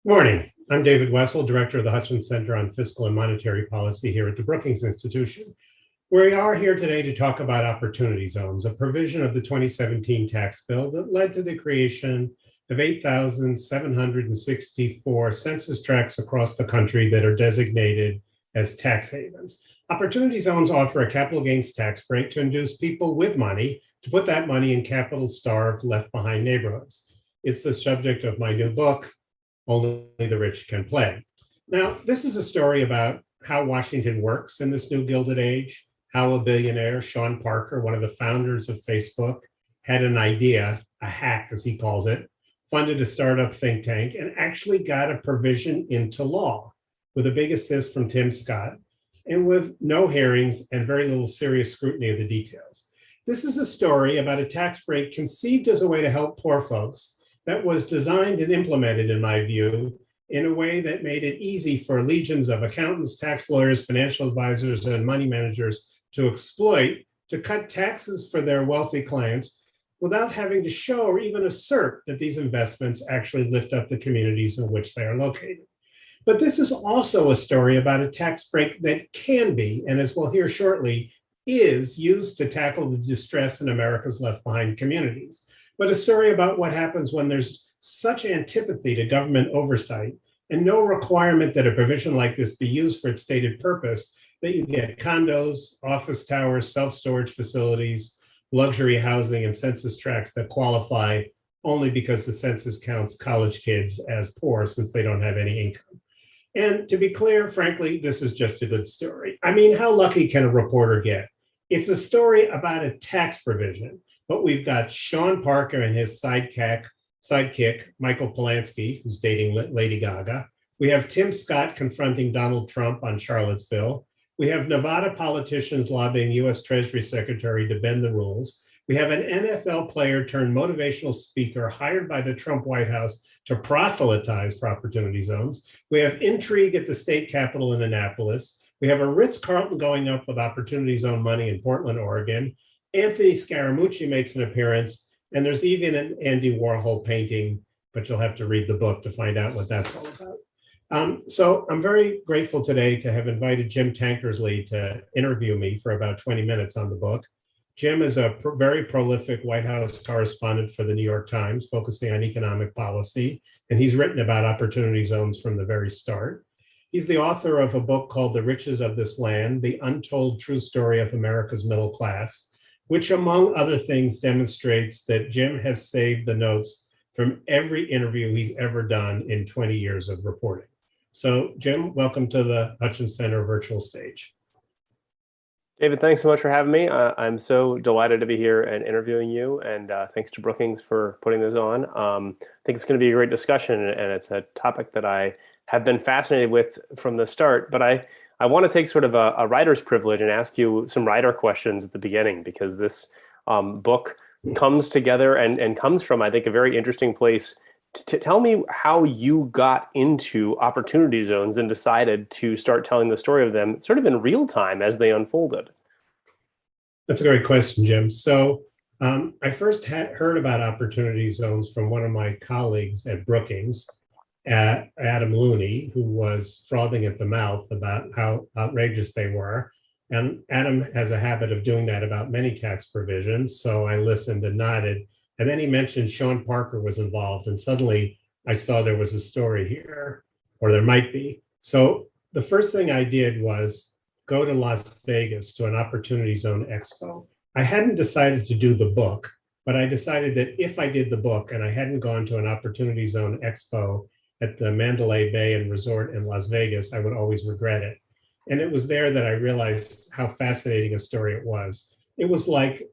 Morning. I'm David Wessel, Director of the Hutchins Center on Fiscal and Monetary Policy here at the Brookings Institution. We are here today to talk about opportunity zones, a provision of the 2017 tax bill that led to the creation of 8,764 census tracts across the country that are designated as tax havens. Opportunity zones offer a capital gains tax break to induce people with money to put that money in capital-starved, left-behind neighborhoods. It's the subject of my new book, Only the Rich Can Play. Now, this is a story about how Washington works in this new Gilded Age, how a billionaire, Sean Parker, one of the founders of Facebook, had an idea, a hack as he calls it, funded a startup think tank, and actually got a provision into law with a big assist from Tim Scott, and with no hearings and very little serious scrutiny of the details. This is a story about a tax break conceived as a way to help poor folks that was designed and implemented, in my view, in a way that made it easy for legions of accountants, tax lawyers, financial advisors, and money managers to exploit, to cut taxes for their wealthy clients without having to show or even assert that these investments actually lift up the communities in which they are located. But this is also a story about a tax break that can be, and as we'll hear shortly, is used to tackle the distress in America's left-behind communities. But a story about what happens when there's such antipathy to government oversight and no requirement that a provision like this be used for its stated purpose, that you get condos, office towers, self-storage facilities, luxury housing, and census tracts that qualify only because the census counts college kids as poor since they don't have any income. And to be clear, frankly, this is just a good story. I mean, how lucky can a reporter get? It's a story about a tax provision, but we've got Sean Parker and his sidekick, Michael Polanski, who's dating Lady Gaga. We have Tim Scott confronting Donald Trump on Charlottesville. We have Nevada politicians lobbying US Treasury Secretary to bend the rules. We have an NFL player turned motivational speaker hired by the Trump White House to proselytize for opportunity zones. We have intrigue at the state capitol in Annapolis. We have a Ritz-Carlton going up with opportunity zone money in Portland, Oregon. Anthony Scaramucci makes an appearance, and there's even an Andy Warhol painting, but you'll have to read the book to find out what that's all about. So I'm very grateful today to have invited Jim Tankersley to interview me for about 20 minutes on the book. Jim is a very prolific White House correspondent for the New York Times, focusing on economic policy, and he's written about opportunity zones from the very start. He's the author of a book called The Riches of This Land, The Untold True Story of America's Middle Class, which, among other things, demonstrates that Jim has saved the notes from every interview he's ever done in 20 years of reporting. So, Jim, welcome to the Hutchins Center virtual stage. David, thanks so much for having me. I'm so delighted to be here and interviewing you, and thanks to Brookings for putting this on. I think it's going to be a great discussion, and it's a topic that I have been fascinated with from the start, but I want to take sort of a writer's privilege and ask you some writer questions at the beginning, because this book comes together and comes from, I think, a very interesting place. Tell me how you got into opportunity zones and decided to start telling the story of them sort of in real time as they unfolded. That's a great question, Jim. So I first heard about opportunity zones from one of my colleagues at Brookings, Adam Looney, who was frothing at the mouth about how outrageous they were. And Adam has a habit of doing that about many tax provisions. So I listened and nodded. And then he mentioned Sean Parker was involved. And suddenly I saw there was a story here, or there might be. So the first thing I did was go to Las Vegas to an Opportunity Zone Expo. I hadn't decided to do the book, but I decided that if I did the book and I hadn't gone to an Opportunity Zone Expo at the Mandalay Bay and Resort in Las Vegas, I would always regret it. And it was there that I realized how fascinating a story it was. It was like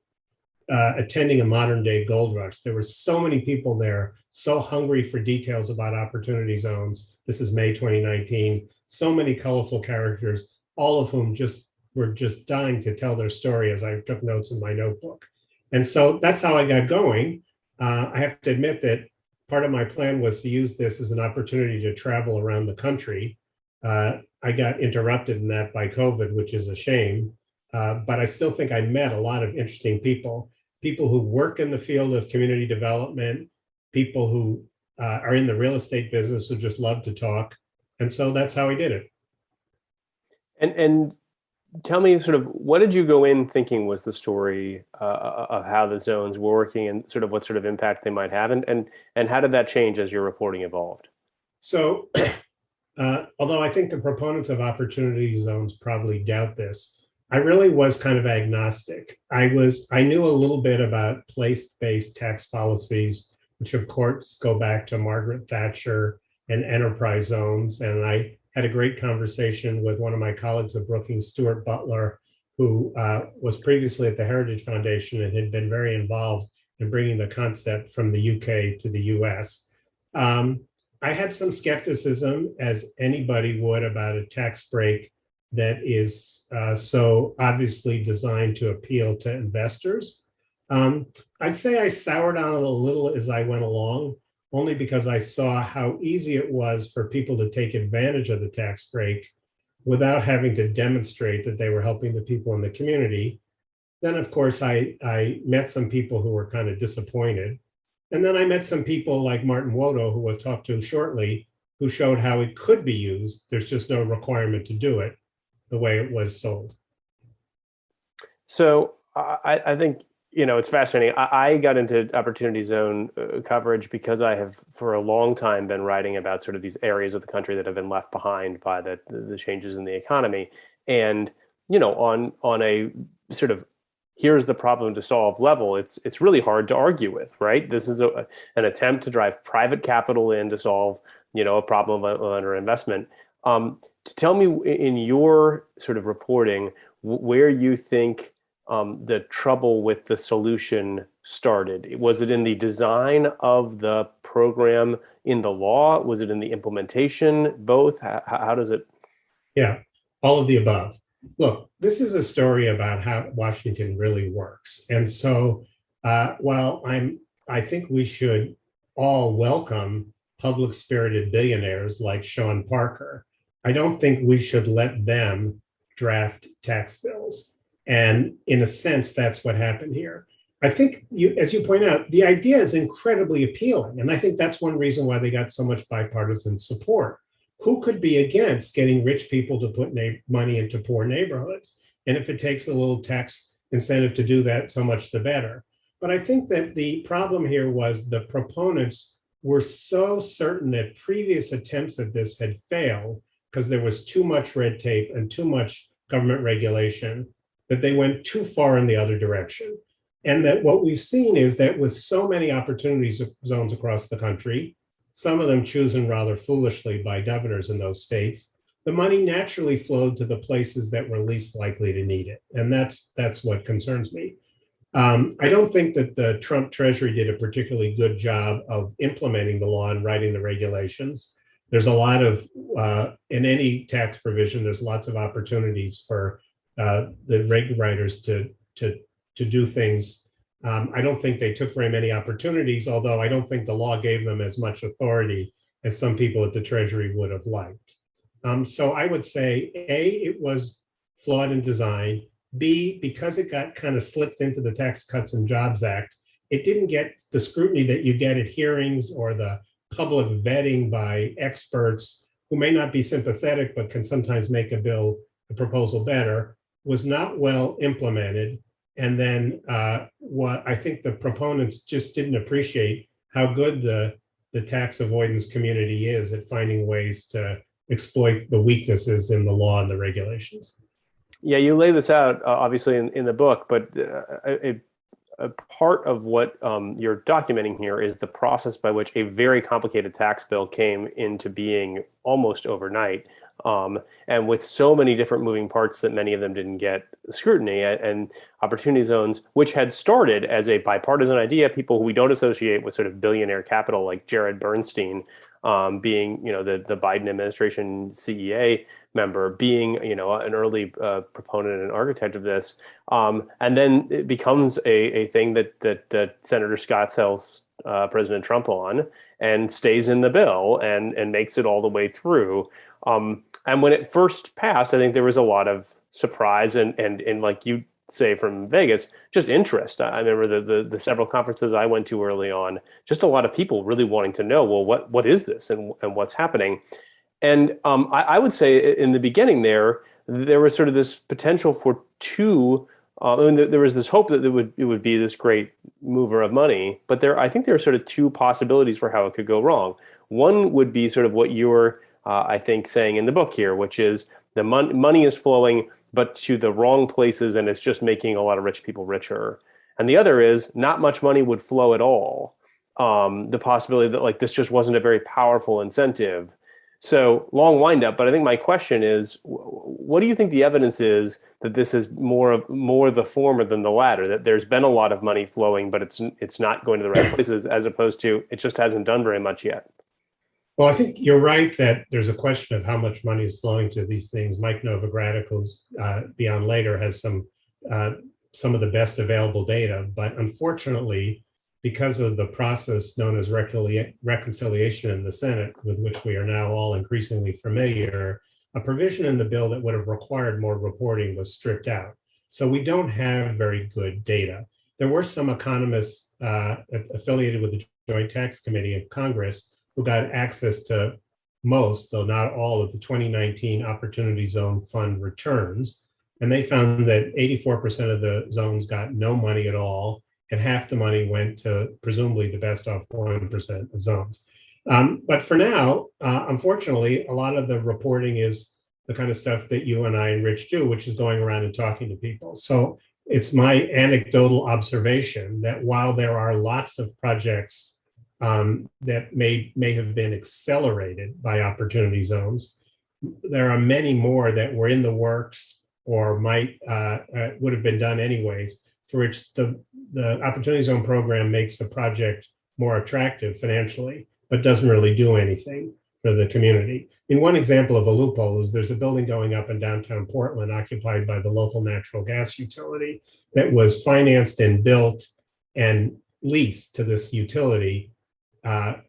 attending a modern day gold rush. There were so many people there, so hungry for details about opportunity zones. This is May 2019. So many colorful characters, all of whom were just dying to tell their story as I took notes in my notebook. And so that's how I got going. I have to admit that part of my plan was to use this as an opportunity to travel around the country. I got interrupted in that by COVID, which is a shame. But I still think I met a lot of interesting people who work in the field of community development, people who are in the real estate business who just love to talk. And so that's how he did it. And tell me sort of what did you go in thinking was the story of how the zones were working and sort of what sort of impact they might have, and how did that change as your reporting evolved? So although I think the proponents of opportunity zones probably doubt this, I really was kind of agnostic. I knew a little bit about place-based tax policies, which of course go back to Margaret Thatcher and enterprise zones. And I had a great conversation with one of my colleagues at Brookings, Stuart Butler, who was previously at the Heritage Foundation and had been very involved in bringing the concept from the UK to the US. I had some skepticism, as anybody would, about a tax break that is so obviously designed to appeal to investors. I'd say I soured on it a little as I went along, only because I saw how easy it was for people to take advantage of the tax break without having to demonstrate that they were helping the people in the community. Then, of course, I met some people who were kind of disappointed. And then I met some people like Martin Muoto, who we'll talk to shortly, who showed how it could be used. There's just no requirement to do it the way it was sold. So I think, it's fascinating. I got into Opportunity Zone coverage because I have for a long time been writing about sort of these areas of the country that have been left behind by the changes in the economy. And, on a sort of here's the problem to solve level, it's really hard to argue with, right? This is an attempt to drive private capital in to solve, a problem of underinvestment. To tell me in your sort of reporting where you think the trouble with the solution started. Was it in the design of the program, in the law? Was it in the implementation? Both? How does it? Yeah, all of the above. Look, this is a story about how Washington really works. And so while I think we should all welcome public spirited billionaires like Sean Parker, I don't think we should let them draft tax bills. And in a sense, that's what happened here. I think, as you point out, the idea is incredibly appealing. And I think that's one reason why they got so much bipartisan support. Who could be against getting rich people to put money into poor neighborhoods? And if it takes a little tax incentive to do that, so much the better. But I think that the problem here was the proponents were so certain that previous attempts at this had failed because there was too much red tape and too much government regulation that they went too far in the other direction. And that what we've seen is that with so many opportunity zones across the country, some of them chosen rather foolishly by governors in those states, the money naturally flowed to the places that were least likely to need it. And that's what concerns me. I don't think that the Trump Treasury did a particularly good job of implementing the law and writing the regulations. There's a lot of, in any tax provision, there's lots of opportunities for the reg writers to do things. I don't think they took very many opportunities, although I don't think the law gave them as much authority as some people at the Treasury would have liked. So I would say, A, it was flawed in design. B, because it got kind of slipped into the Tax Cuts and Jobs Act, it didn't get the scrutiny that you get at hearings or the public vetting by experts who may not be sympathetic, but can sometimes make a proposal better, was not well implemented. And then what I think the proponents just didn't appreciate how good the tax avoidance community is at finding ways to exploit the weaknesses in the law and the regulations. Yeah, you lay this out obviously in the book, but a part of what you're documenting here is the process by which a very complicated tax bill came into being almost overnight. And with so many different moving parts that many of them didn't get scrutiny, and opportunity zones, which had started as a bipartisan idea, people who we don't associate with sort of billionaire capital like Jared Bernstein, being, the Biden administration CEA member, being, an early proponent and architect of this. And then it becomes a thing that Senator Scott sells President Trump on and stays in the bill and makes it all the way through. And when it first passed, I think there was a lot of surprise and like you say from Vegas, just interest. I remember the several conferences I went to early on, just a lot of people really wanting to know, well, what is this and what's happening? And I would say in the beginning there was sort of this potential for two. There was this hope that it would be this great mover of money, but I think there are sort of two possibilities for how it could go wrong. One would be sort of what you're, I think, saying in the book here, which is the money is flowing, but to the wrong places, and it's just making a lot of rich people richer. And the other is not much money would flow at all. The possibility that like this just wasn't a very powerful incentive. So long wind up, but I think my question is, what do you think the evidence is that this is more the former than the latter, that there's been a lot of money flowing, but it's not going to the right places, as opposed to it just hasn't done very much yet? Well, I think you're right that there's a question of how much money is flowing to these things. Mike Novogratik, who's be on later, has some of the best available data, but unfortunately, because of the process known as reconciliation in the Senate, with which we are now all increasingly familiar, a provision in the bill that would have required more reporting was stripped out. So we don't have very good data. There were some economists affiliated with the Joint Tax Committee of Congress who got access to most, though not all, of the 2019 Opportunity Zone Fund returns. And they found that 84% of the zones got no money at all, and half the money went to presumably the best off 1% of zones. But for now, unfortunately, a lot of the reporting is the kind of stuff that you and I and Rich do, which is going around and talking to people. So it's my anecdotal observation that while there are lots of projects that may have been accelerated by opportunity zones, there are many more that were in the works or might would have been done anyways, for which the Opportunity Zone program makes the project more attractive financially, but doesn't really do anything for the community. One example of a loophole is there's a building going up in downtown Portland occupied by the local natural gas utility that was financed and built and leased to this utility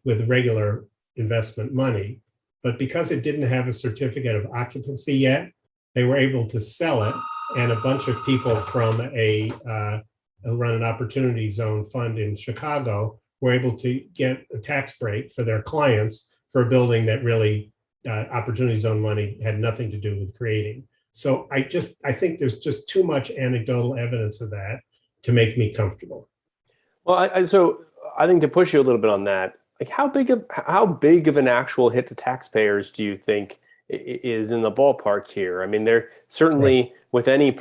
with regular investment money. But because it didn't have a certificate of occupancy yet, they were able to sell it, and a bunch of people from run an Opportunity Zone fund in Chicago were able to get a tax break for their clients for a building that really Opportunity Zone money had nothing to do with creating. So I think there's just too much anecdotal evidence of that to make me comfortable. Well, so I think to push you a little bit on that, like how big of an actual hit to taxpayers do you think is in the ballpark here? I mean, there certainly with any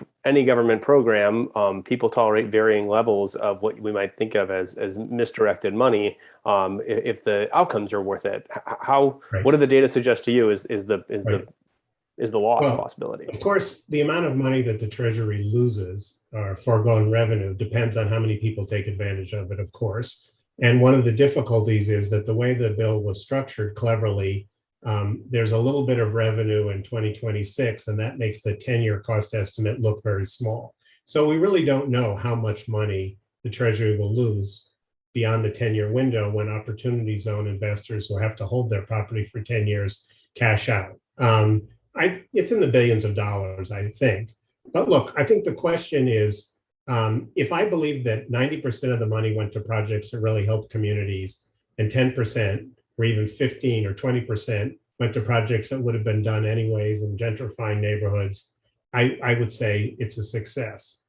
government program, people tolerate varying levels of what we might think of as misdirected money, if the outcomes are worth it. What do the data suggest to you is the loss possibility? Of course, the amount of money that the Treasury loses or foregone revenue depends on how many people take advantage of it, of course. And one of the difficulties is that the way the bill was structured cleverly, there's a little bit of revenue in 2026, and that makes the 10-year cost estimate look very small. So we really don't know how much money the Treasury will lose beyond the 10-year window when Opportunity Zone investors who have to hold their property for 10 years cash out. It's in the billions of dollars, I think. But look, I think the question is, if I believe that 90% of the money went to projects that really help communities, and 10% or even 15 or 20% went to projects that would have been done anyways in gentrifying neighborhoods, I would say it's a success.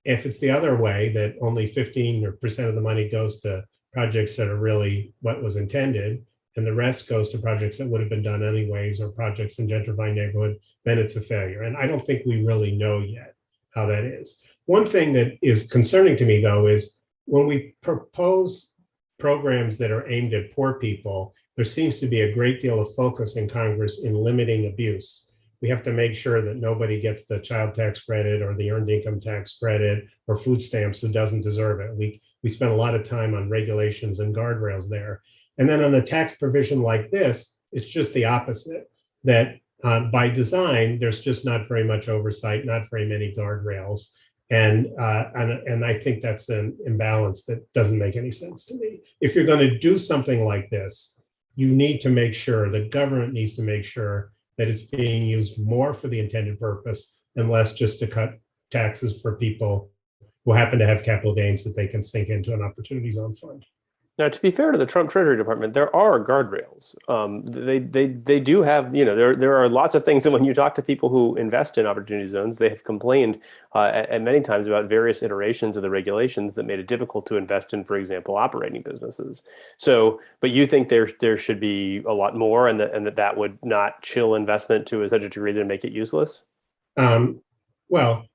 If it's the other way, that only 15% of the money goes to projects that are really what was intended, and the rest goes to projects that would have been done anyways or projects in gentrifying neighborhood, then it's a failure. And I don't think we really know yet how that is. One thing that is concerning to me, though, is when we propose programs that are aimed at poor people, there seems to be a great deal of focus in Congress in limiting abuse. We have to make sure that nobody gets the child tax credit or the earned income tax credit or food stamps who doesn't deserve it. We spend a lot of time on regulations and guardrails there. And then on a tax provision like this, it's just the opposite, that by design, there's just not very much oversight, not very many guardrails. And I think that's an imbalance that doesn't make any sense to me. If you're going to do something like this, you need to make sure, the government needs to make sure that it's being used more for the intended purpose and less just to cut taxes for people who happen to have capital gains that they can sink into an opportunity zone fund. Now, to be fair to the Trump Treasury Department, there are guardrails. They do have, there are lots of things that when you talk to people who invest in opportunity zones, they have complained at many times about various iterations of the regulations that made it difficult to invest in, for example, operating businesses. So, but you think there should be a lot more, and that would not chill investment to such a degree that make it useless? Well,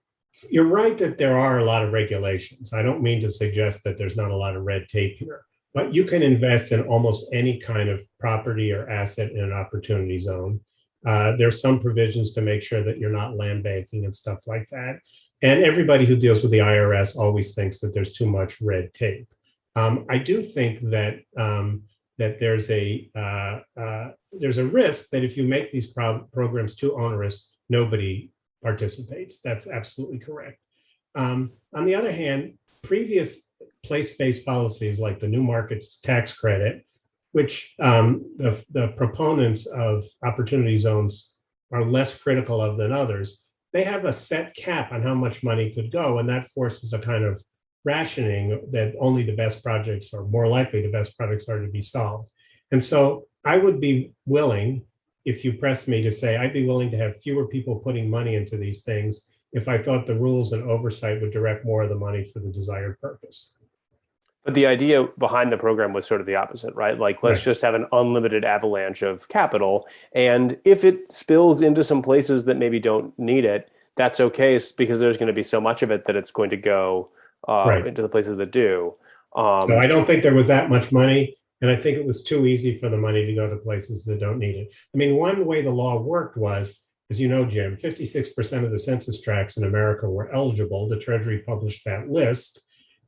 you're right that there are a lot of regulations. I don't mean to suggest that there's not a lot of red tape here. But you can invest in almost any kind of property or asset in an opportunity zone. There's some provisions to make sure that you're not land banking and stuff like that. And everybody who deals with the IRS always thinks that there's too much red tape. I do think that that there's a risk that if you make these programs too onerous, nobody participates. That's absolutely correct. On the other hand, previous place-based policies like the new markets tax credit, which the proponents of opportunity zones are less critical of than others, they have a set cap on how much money could go, and that forces a kind of rationing that only the best projects, or more likely the best projects, are to be solved. And so I would be willing, if you pressed me to say, I'd be willing to have fewer people putting money into these things if I thought the rules and oversight would direct more of the money for the desired purpose. But the idea behind the program was sort of the opposite, right? Like, let's just have an unlimited avalanche of capital. And if it spills into some places that maybe don't need it, that's okay, because there's going to be so much of it that it's going to go into the places that do. So I don't think there was that much money. And I think it was too easy for the money to go to places that don't need it. I mean, one way the law worked was, as you know, Jim, 56% of the census tracts in America were eligible. The Treasury published that list.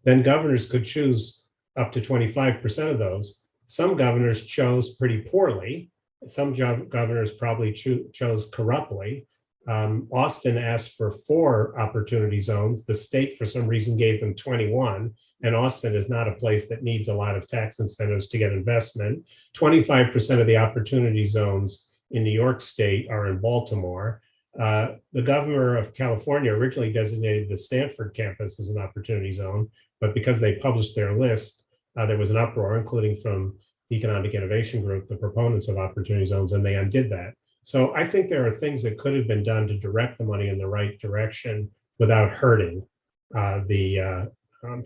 Then governors could choose up to 25% of those. Some governors chose pretty poorly. Some governors probably chose corruptly. Austin asked for 4 opportunity zones. The state, for some reason, gave them 21. And Austin is not a place that needs a lot of tax incentives to get investment. 25% of the opportunity zones in New York State are in Baltimore. The governor of California originally designated the Stanford campus as an opportunity zone, but because they published their list, there was an uproar, including from the Economic Innovation Group, the proponents of opportunity zones, and they undid that. So I think there are things that could have been done to direct the money in the right direction without hurting the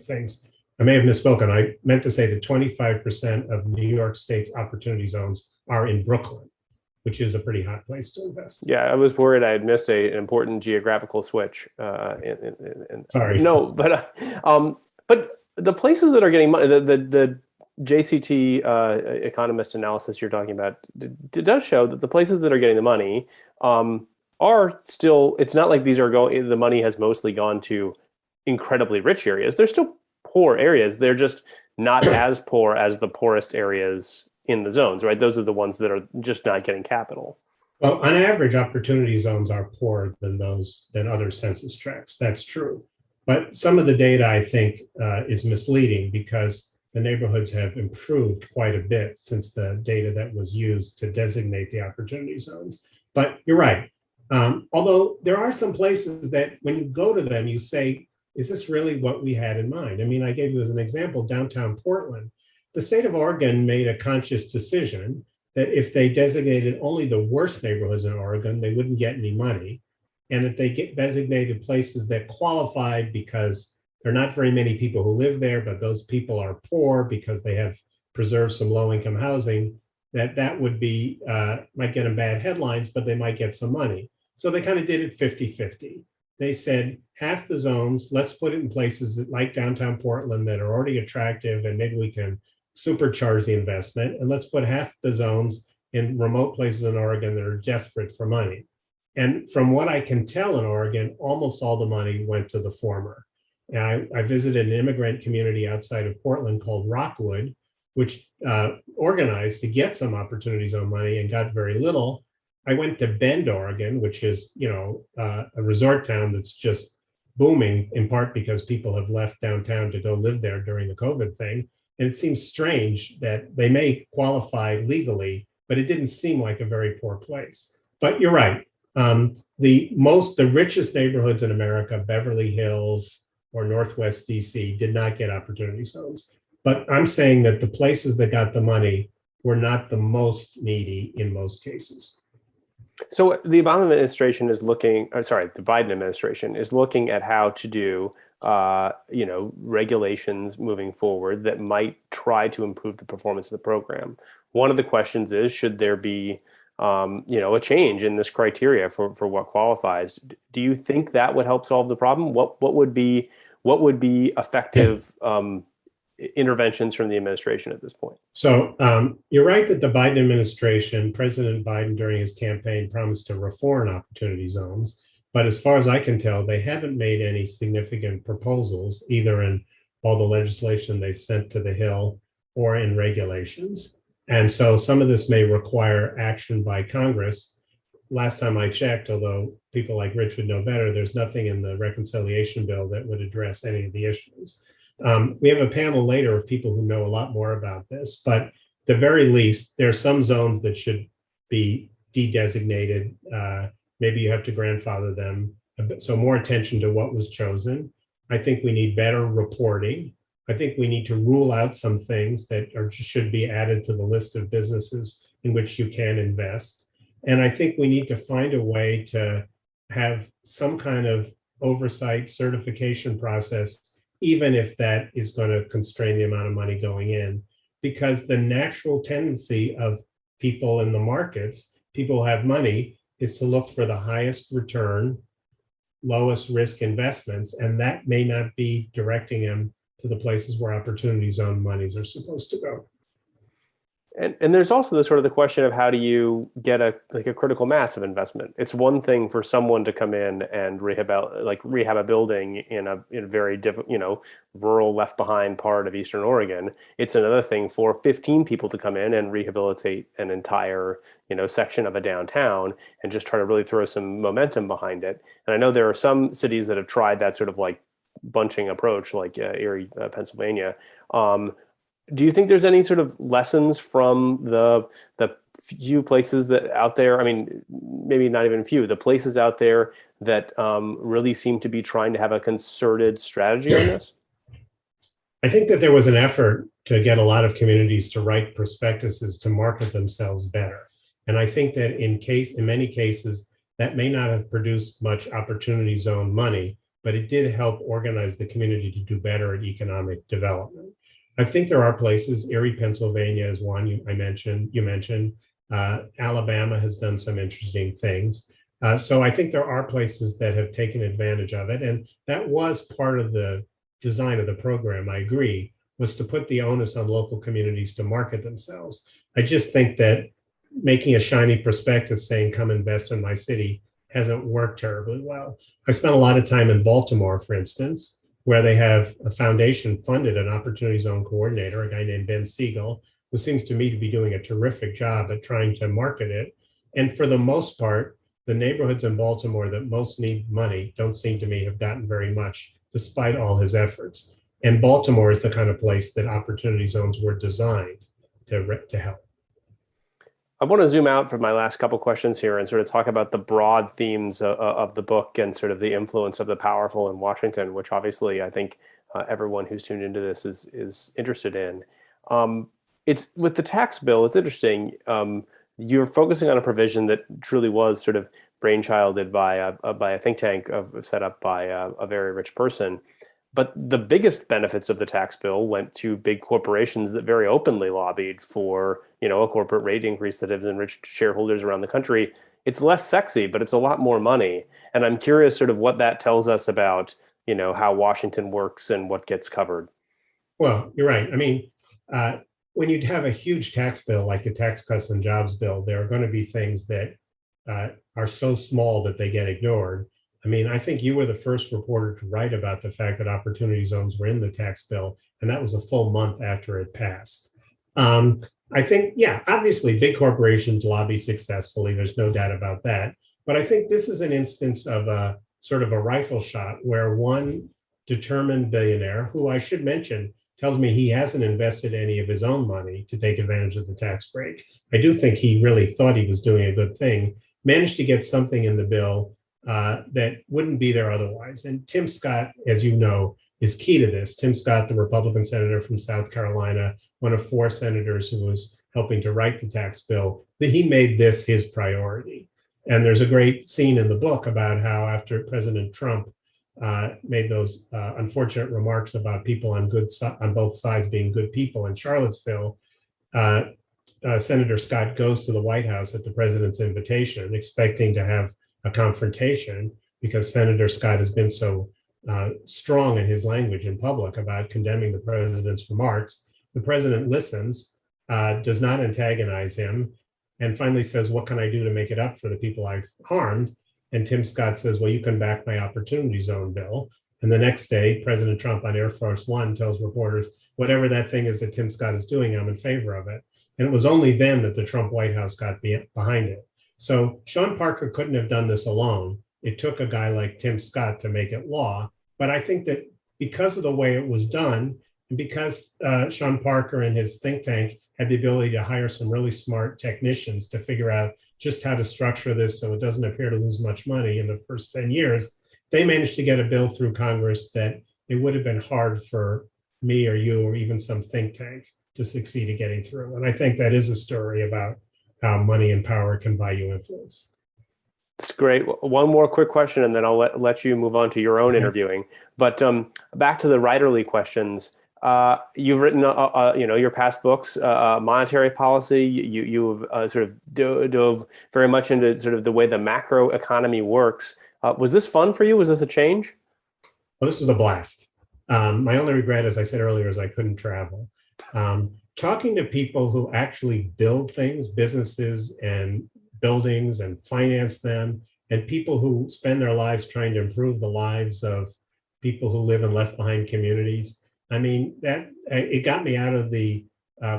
things. I may have misspoken. I meant to say that 25% of New York State's opportunity zones are in Brooklyn, which is a pretty hot place to invest. Yeah, I was worried I had missed an important geographical switch. Sorry. No, but the places that are getting money, the JCT economist analysis you're talking about, it does show that the places that are getting the money are still, it's not like these are going, the money has mostly gone to incredibly rich areas. They're still poor areas. They're just not as poor as the poorest areas in the zones, right? Those are the ones that are just not getting capital. Well, on average, opportunity zones are poorer than other census tracts. That's true. But some of the data, I think, is misleading because the neighborhoods have improved quite a bit since the data that was used to designate the opportunity zones. But you're right. Although there are some places that when you go to them, you say, is this really what we had in mind? I mean, I gave you as an example, downtown Portland. The state of Oregon made a conscious decision that if they designated only the worst neighborhoods in Oregon, they wouldn't get any money. And if they get designated places that qualified because there are not very many people who live there, but those people are poor because they have preserved some low-income housing, that would be, might get them bad headlines, but they might get some money. So they kind of did it 50-50. They said, half the zones, let's put it in places that, like downtown Portland, that are already attractive, and maybe we can supercharge the investment. And let's put half the zones in remote places in Oregon that are desperate for money. And from what I can tell in Oregon, almost all the money went to the former. And I visited an immigrant community outside of Portland called Rockwood, which organized to get some opportunity zone money and got very little. I went to Bend, Oregon, which is, a resort town that's just booming, in part because people have left downtown to go live there during the COVID thing. And it seems strange that they may qualify legally, but it didn't seem like a very poor place. But you're right. The richest neighborhoods in America, Beverly Hills or Northwest DC, did not get opportunity zones. But I'm saying that the places that got the money were not the most needy in most cases. So the Obama administration is looking, the Biden administration is looking at how to do, regulations moving forward that might try to improve the performance of the program. One of the questions is, should there be, a change in this criteria for what qualifies? Do you think that would help solve the problem? What would be effective interventions from the administration at this point? So you're right that the Biden administration, President Biden during his campaign promised to reform opportunity zones. But as far as I can tell, they haven't made any significant proposals, either in all the legislation they've sent to the Hill or in regulations. And so some of this may require action by Congress. Last time I checked, although people like Rich would know better, there's nothing in the reconciliation bill that would address any of the issues. We have a panel later of people who know a lot more about this, but at the very least, there are some zones that should be de-designated. Maybe you have to grandfather them. So more attention to what was chosen. I think we need better reporting. I think we need to rule out some things that should be added to the list of businesses in which you can invest. And I think we need to find a way to have some kind of oversight certification process, even if that is going to constrain the amount of money going in, because the natural tendency of people in the markets, people who have money, is to look for the highest return, lowest risk investments, and that may not be directing them to the places where opportunity zone monies are supposed to go. And there's also the question of how do you get a critical mass of investment. It's one thing for someone to come in and rehab a building in a very rural left behind part of Eastern Oregon. It's another thing for 15 people to come in and rehabilitate an entire section of a downtown and just try to really throw some momentum behind it. And I know there are some cities that have tried that sort of bunching approach, like Erie, Pennsylvania. Do you think there's any sort of lessons from the few places that out there? I mean, maybe not even few, the places out there that really seem to be trying to have a concerted strategy on this? I think that there was an effort to get a lot of communities to write prospectuses to market themselves better. And I think that in many cases, that may not have produced much opportunity zone money, but it did help organize the community to do better at economic development. I think there are places, Erie, Pennsylvania is one you mentioned. Alabama has done some interesting things. So I think there are places that have taken advantage of it. And that was part of the design of the program, I agree, was to put the onus on local communities to market themselves. I just think that making a shiny prospectus saying, come invest in my city, hasn't worked terribly well. I spent a lot of time in Baltimore, for instance, where they have a foundation funded an opportunity zone coordinator, a guy named Ben Siegel, who seems to me to be doing a terrific job at trying to market it. And for the most part, the neighborhoods in Baltimore that most need money don't seem to me have gotten very much, despite all his efforts. And Baltimore is the kind of place that opportunity zones were designed to help. I want to zoom out for my last couple questions here and sort of talk about the broad themes of the book and sort of the influence of the powerful in Washington, which obviously I think everyone who's tuned into this is interested in. It's with the tax bill, it's interesting. You're focusing on a provision that truly was sort of brainchilded by a think tank set up by a very rich person. But the biggest benefits of the tax bill went to big corporations that very openly lobbied for, a corporate rate increase that has enriched shareholders around the country. It's less sexy, but it's a lot more money. And I'm curious sort of what that tells us about, how Washington works and what gets covered. Well, you're right. I mean, when you have a huge tax bill like the Tax Cuts and Jobs bill, there are going to be things that are so small that they get ignored. I mean, I think you were the first reporter to write about the fact that opportunity zones were in the tax bill, and that was a full month after it passed. I think, obviously big corporations lobby successfully. There's no doubt about that. But I think this is an instance of a sort of a rifle shot where one determined billionaire, who I should mention, tells me he hasn't invested any of his own money to take advantage of the tax break. I do think he really thought he was doing a good thing. managed to get something in the bill that wouldn't be there otherwise. And Tim Scott, as you know, is key to this. Tim Scott, the Republican senator from South Carolina, one of 4 senators who was helping to write the tax bill, that he made this his priority. And there's a great scene in the book about how after President Trump made those unfortunate remarks about people on both sides being good people in Charlottesville, Senator Scott goes to the White House at the president's invitation, expecting to have a confrontation because Senator Scott has been so strong in his language in public about condemning the president's remarks. The president listens, does not antagonize him, and finally says, "What can I do to make it up for the people I've harmed?" And Tim Scott says, "Well, you can back my Opportunity Zone bill." And the next day, President Trump on Air Force One tells reporters, "Whatever that thing is that Tim Scott is doing, I'm in favor of it." And it was only then that the Trump White House got behind it. So Sean Parker couldn't have done this alone. It took a guy like Tim Scott to make it law. But I think that because of the way it was done, and because Sean Parker and his think tank had the ability to hire some really smart technicians to figure out just how to structure this so it doesn't appear to lose much money in the first 10 years, they managed to get a bill through Congress that it would have been hard for me or you or even some think tank to succeed at getting through. And I think that is a story about how money and power can buy you influence. That's great. One more quick question, and then I'll let you move on to your own interviewing. But back to the writerly questions. You've written, your past books, monetary policy. You've sort of dove very much into sort of the way the macro economy works. Was this fun for you? Was this a change? Well, this was a blast. My only regret, as I said earlier, is I couldn't travel. Talking to people who actually build things, businesses and buildings and finance them, and people who spend their lives trying to improve the lives of people who live in left behind communities. I mean, that it got me out of the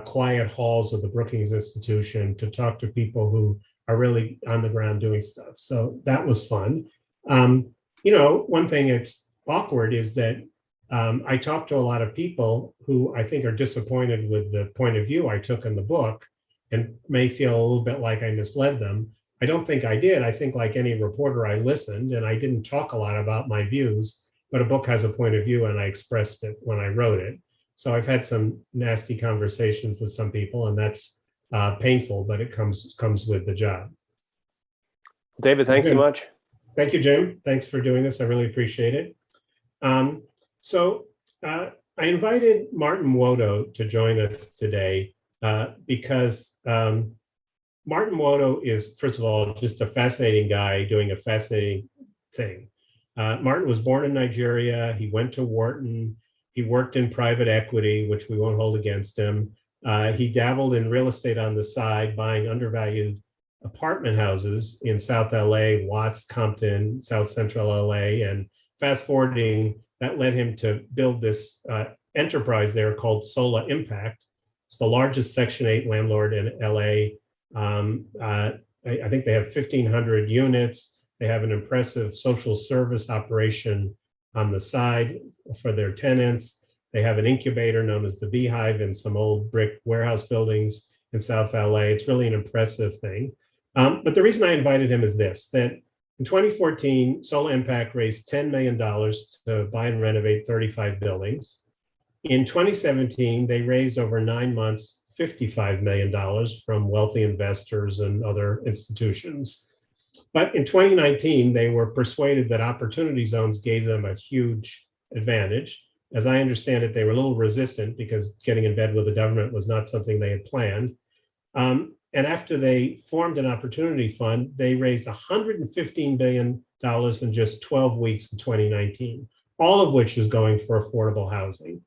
quiet halls of the Brookings Institution to talk to people who are really on the ground doing stuff. So that was fun. One thing that's awkward is that I talked to a lot of people who I think are disappointed with the point of view I took in the book and may feel a little bit like I misled them. I don't think I did. I think like any reporter, I listened and I didn't talk a lot about my views, but a book has a point of view and I expressed it when I wrote it. So I've had some nasty conversations with some people and that's painful, but it comes with the job. David, thanks so much. Thank you, Jim. Thanks for doing this. I really appreciate it. I invited Martin Muoto to join us today because Martin Muoto is, first of all, just a fascinating guy doing a fascinating thing. Martin was born in Nigeria. He went to Wharton. He worked in private equity, which we won't hold against him. He dabbled in real estate on the side, buying undervalued apartment houses in South LA, Watts, Compton, South Central LA. And fast forwarding, that led him to build this enterprise there called SoLa Impact. It's the largest Section 8 landlord in LA. I think they have 1,500 units. They have an impressive social service operation on the side for their tenants. They have an incubator known as the Beehive in some old brick warehouse buildings in South LA. It's really an impressive thing. But the reason I invited him is this, that in 2014, SoLa Impact raised $10 million to buy and renovate 35 buildings. In 2017, they raised over 9 months, $55 million from wealthy investors and other institutions. But in 2019, they were persuaded that opportunity zones gave them a huge advantage. As I understand it, they were a little resistant because getting in bed with the government was not something they had planned. And after they formed an opportunity fund, they raised $115 billion in just 12 weeks in 2019, all of which is going for affordable housing.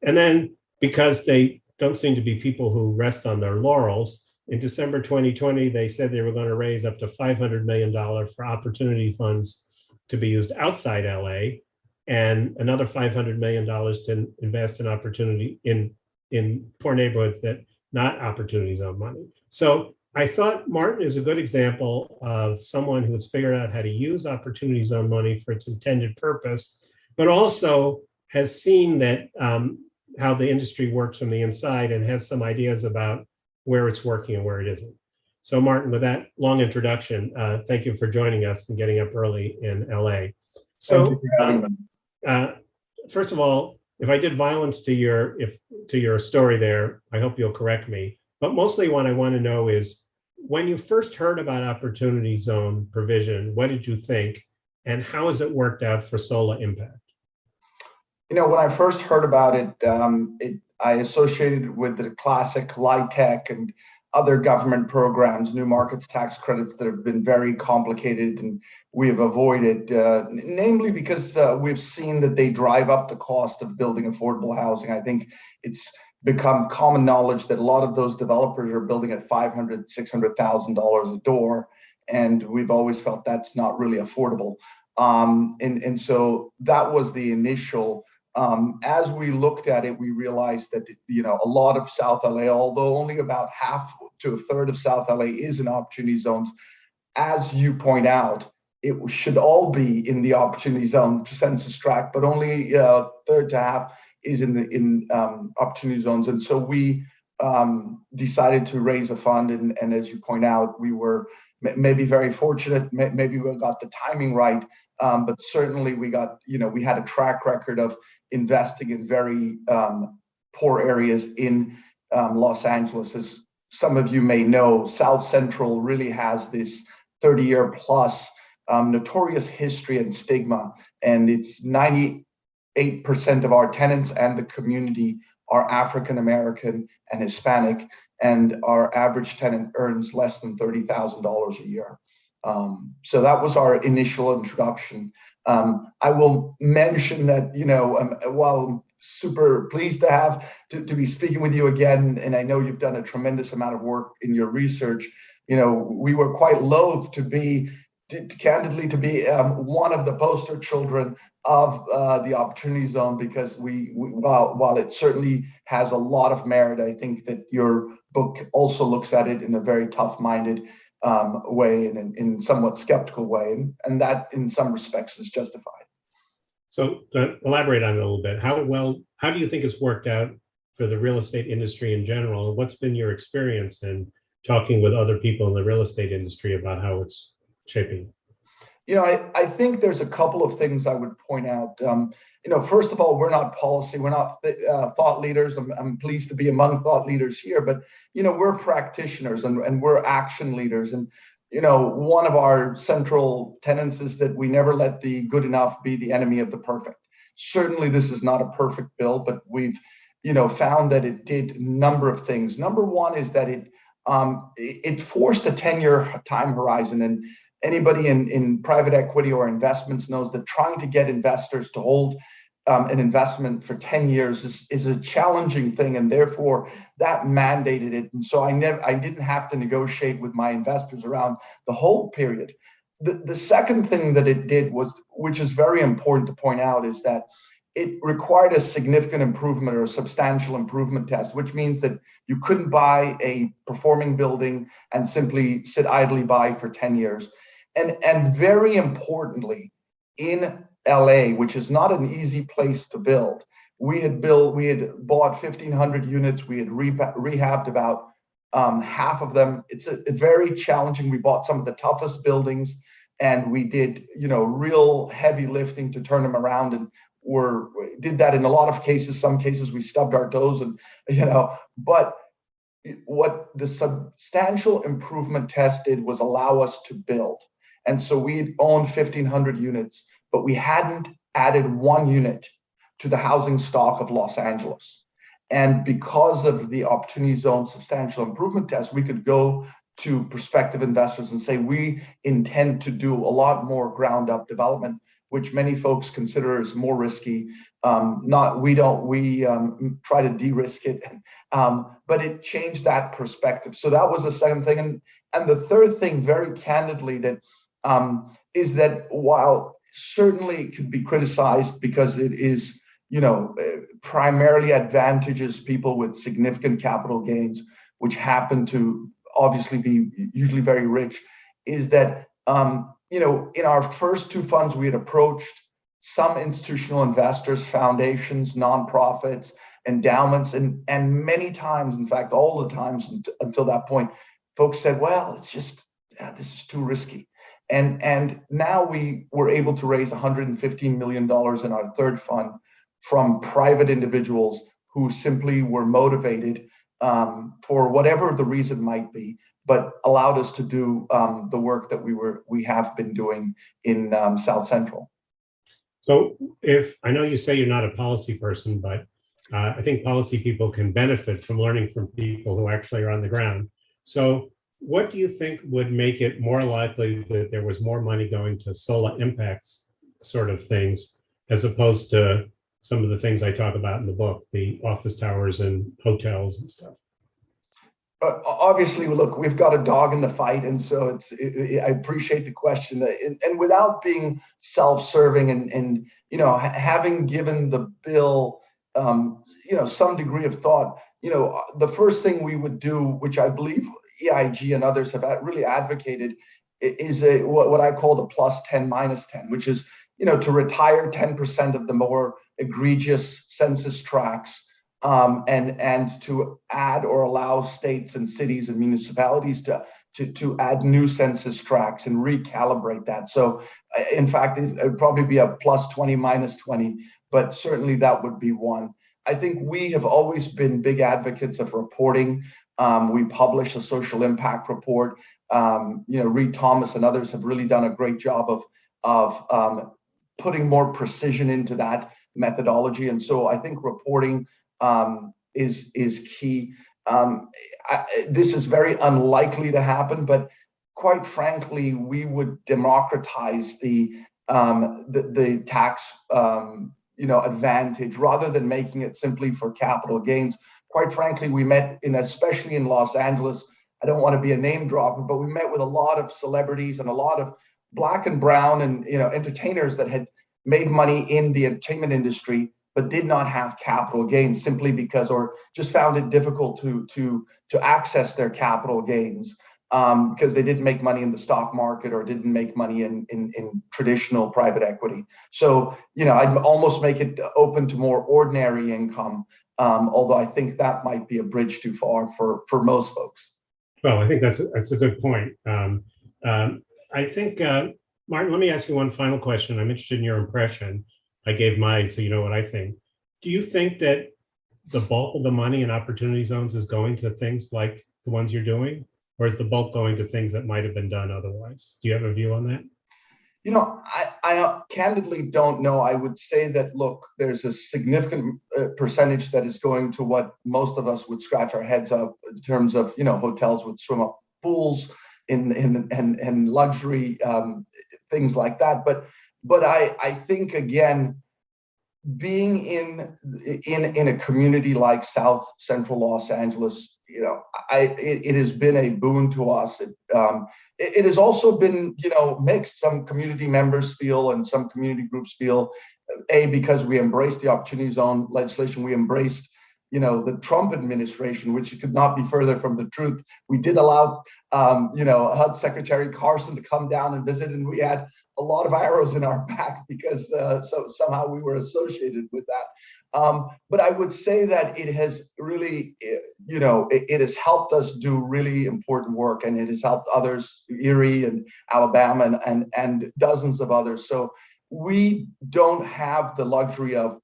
And then because they don't seem to be people who rest on their laurels, in December 2020, they said they were going to raise up to $500 million for opportunity funds to be used outside LA and another $500 million to invest in opportunity in poor neighborhoods that not opportunity zone money. So I thought Martin is a good example of someone who has figured out how to use opportunity zone money for its intended purpose, but also has seen that how the industry works from the inside and has some ideas about where it's working and where it isn't. So Martin, with that long introduction, thank you for joining us and getting up early in LA. Thank you for having me. First of all, if I did violence to your story there, I hope you'll correct me. But mostly what I want to know is, when you first heard about Opportunity Zone provision, what did you think, and how has it worked out for SoLa Impact? You know, when I first heard about it, I associated it with the classic LIHTC and other government programs, new markets tax credits that have been very complicated and we have avoided, namely because we've seen that they drive up the cost of building affordable housing. I think it's become common knowledge that a lot of those developers are building at $500,000, $600,000 a door, and we've always felt that's not really affordable. And so that was the initial. As we looked at it, we realized that, you know, a lot of South LA, although only about half to a third of South LA is in opportunity zones, as you point out, it should all be in the opportunity zone census tract, but only a third to half is in opportunity zones. And so we decided to raise a fund. And as you point out, we were maybe very fortunate, maybe we got the timing right, but certainly we got, you know, we had a track record of investing in very poor areas in Los Angeles. As some of you may know, South Central really has this 30-year plus notorious history and stigma, and it's 98% of our tenants and the community are African American and Hispanic, and our average tenant earns less than $30,000 a year. So that was our initial introduction. I will mention that, you know, while I'm super pleased to be speaking with you again, and I know you've done a tremendous amount of work in your research, you know, we were quite loath to be, candidly, to be one of the poster children of the Opportunity Zone, because while it certainly has a lot of merit, I think that your book also looks at it in a very tough-minded way and in somewhat skeptical way, and that in some respects is justified. So elaborate on it a little bit. How do you think it's worked out for the real estate industry in general? What's been your experience in talking with other people in the real estate industry about how it's shaping? You know, I think there's a couple of things I would point out. You know, first of all, we're not policy, we're not thought leaders. I'm pleased to be among thought leaders here, but, you know, we're practitioners and we're action leaders. And, you know, one of our central tenets is that we never let the good enough be the enemy of the perfect. Certainly, this is not a perfect bill, but we've, you know, found that it did a number of things. Number one is that it forced a 10-year time horizon, and anybody in private equity or investments knows that trying to get investors to hold an investment for 10 years is a challenging thing, and therefore that mandated it. And so I didn't have to negotiate with my investors around the whole period. The second thing that it did was, which is very important to point out, is that it required a significant improvement or a substantial improvement test, which means that you couldn't buy a performing building and simply sit idly by for 10 years. And very importantly, in LA, which is not an easy place to build, we had bought 1,500 units. We had rehabbed about half of them. It's very challenging. We bought some of the toughest buildings, and we did, you know, real heavy lifting to turn them around, and did that in a lot of cases. Some cases we stubbed our toes, and, you know, but what the substantial improvement test did was allow us to build. And so we owned 1,500 units, but we hadn't added one unit to the housing stock of Los Angeles. And because of the Opportunity Zone substantial improvement test, we could go to prospective investors and say, we intend to do a lot more ground up development, which many folks consider as more risky. We try to de-risk it, but it changed that perspective. So that was the second thing. And the third thing, very candidly, that is that while certainly it could be criticized because it is, you know, primarily advantages people with significant capital gains, which happen to obviously be usually very rich, is that, you know, in our first two funds, we had approached some institutional investors, foundations, nonprofits, endowments, and many times, in fact, all the times until that point, folks said, well, it's just, this is too risky. And now we were able to raise $115 million in our third fund from private individuals who simply were motivated for whatever the reason might be, but allowed us to do the work that we have been doing in South Central. So if I know you say you're not a policy person, but I think policy people can benefit from learning from people who actually are on the ground. So what do you think would make it more likely that there was more money going to SoLa impacts sort of things, as opposed to some of the things I talk about in the book, the office towers and hotels and stuff? Obviously, look, we've got a dog in the fight, and so I appreciate the question. And without being self-serving and having given the bill, some degree of thought, the first thing we would do, which I believe EIG and others have really advocated, is what I call the +10 -10, which is to retire 10% of the more egregious census tracts. And to add or allow states and cities and municipalities to add new census tracts and recalibrate that. So in fact, it would probably be a +20 -20, but certainly that would be one. I think we have always been big advocates of reporting. We publish a social impact report. Reid Thomas and others have really done a great job of putting more precision into that methodology. And so I think reporting is key. This is very unlikely to happen, but quite frankly, we would democratize the tax advantage rather than making it simply for capital gains. Quite frankly, we met especially in Los Angeles. I don't want to be a name dropper, but we met with a lot of celebrities and a lot of Black and brown and entertainers that had made money in the entertainment industry, but did not have capital gains simply because, or just found it difficult to access their capital gains because they didn't make money in the stock market or didn't make money in traditional private equity. So, I'd almost make it open to more ordinary income, although I think that might be a bridge too far for most folks. Well, I think that's a good point. I think, Martin, let me ask you one final question. I'm interested in your impression. I gave mine, so you know what I think. Do you think that the bulk of the money in opportunity zones is going to things like the ones you're doing, or is the bulk going to things that might have been done otherwise? Do you have a view on that? I candidly don't know. I would say that, look, there's a significant percentage that is going to what most of us would scratch our heads up in terms of, hotels with swim up pools and luxury things like that. But I think, again, being in a community like South Central Los Angeles, it has been a boon to us. It has also been, mixed. Some community members feel and some community groups feel, because we embraced the Opportunity Zone legislation, we embraced the Trump administration, which could not be further from the truth. We did allow, HUD Secretary Carson to come down and visit, and we had a lot of arrows in our back because so somehow we were associated with that. But I would say that it has really, it has helped us do really important work, and it has helped others, Erie and Alabama and dozens of others. So we don't have the luxury of,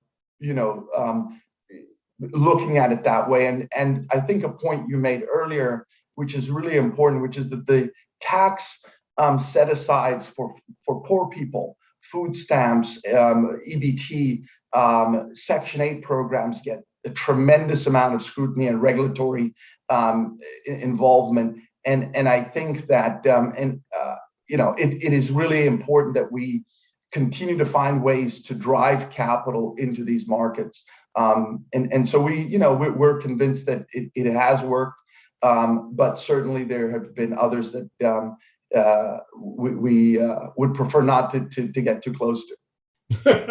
looking at it that way. And I think a point you made earlier, which is really important, which is that the tax set-asides for poor people, food stamps, EBT, Section 8 programs get a tremendous amount of scrutiny and regulatory involvement. And I think that, it is really important that we continue to find ways to drive capital into these markets. And so we're convinced that it has worked, but certainly there have been others that we would prefer not to get too close to.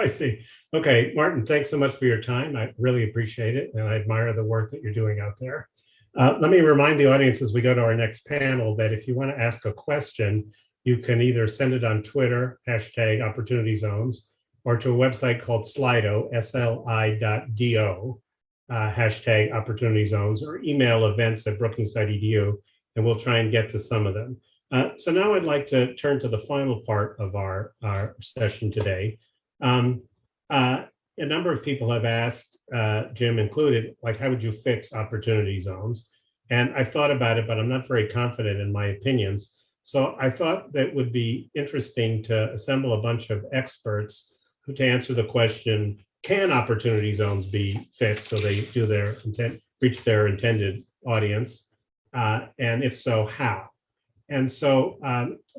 I see. Okay, Martin, thanks so much for your time. I really appreciate it, and I admire the work that you're doing out there. Let me remind the audience as we go to our next panel that if you want to ask a question, you can either send it on Twitter, #OpportunityZones, or to a website called Slido, SLI.do, #OpportunityZones, or email events@brookings.edu. and we'll try and get to some of them. So now I'd like to turn to the final part of our session today. A number of people have asked, Jim included, like, how would you fix opportunity zones? And I've thought about it, but I'm not very confident in my opinions. So I thought that would be interesting to assemble a bunch of experts to answer the question, can opportunity zones be fixed so they do their reach their intended audience? And if so, how? And so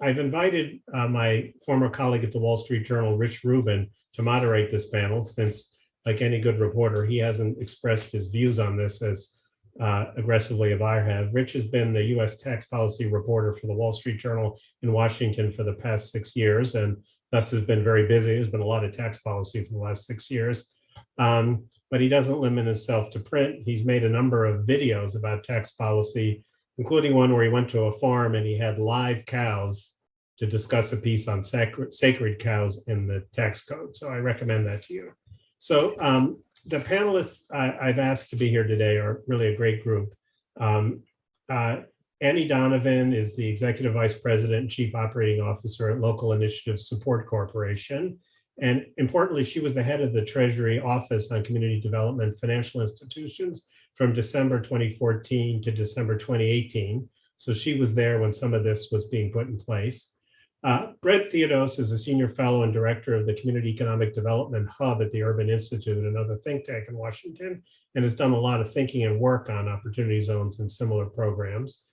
I've invited my former colleague at the Wall Street Journal, Rich Rubin, to moderate this panel, since, like any good reporter, he hasn't expressed his views on this as aggressively as I have. Rich has been the U.S. tax policy reporter for the Wall Street Journal in Washington for the past 6 years, and thus has been very busy. There's been a lot of tax policy for the last 6 years. But he doesn't limit himself to print. He's made a number of videos about tax policy, including one where he went to a farm and he had live cows to discuss a piece on sacred cows in the tax code. So I recommend that to you. So the panelists I've asked to be here today are really a great group. Annie Donovan is the Executive Vice President and Chief Operating Officer at Local Initiative Support Corporation. And importantly, she was the head of the Treasury Office on Community Development Financial Institutions from December 2014 to December 2018. So she was there when some of this was being put in place. Brent Theodos is a senior fellow and director of the Community Economic Development Hub at the Urban Institute, another think tank in Washington, and has done a lot of thinking and work on opportunity zones and similar programs.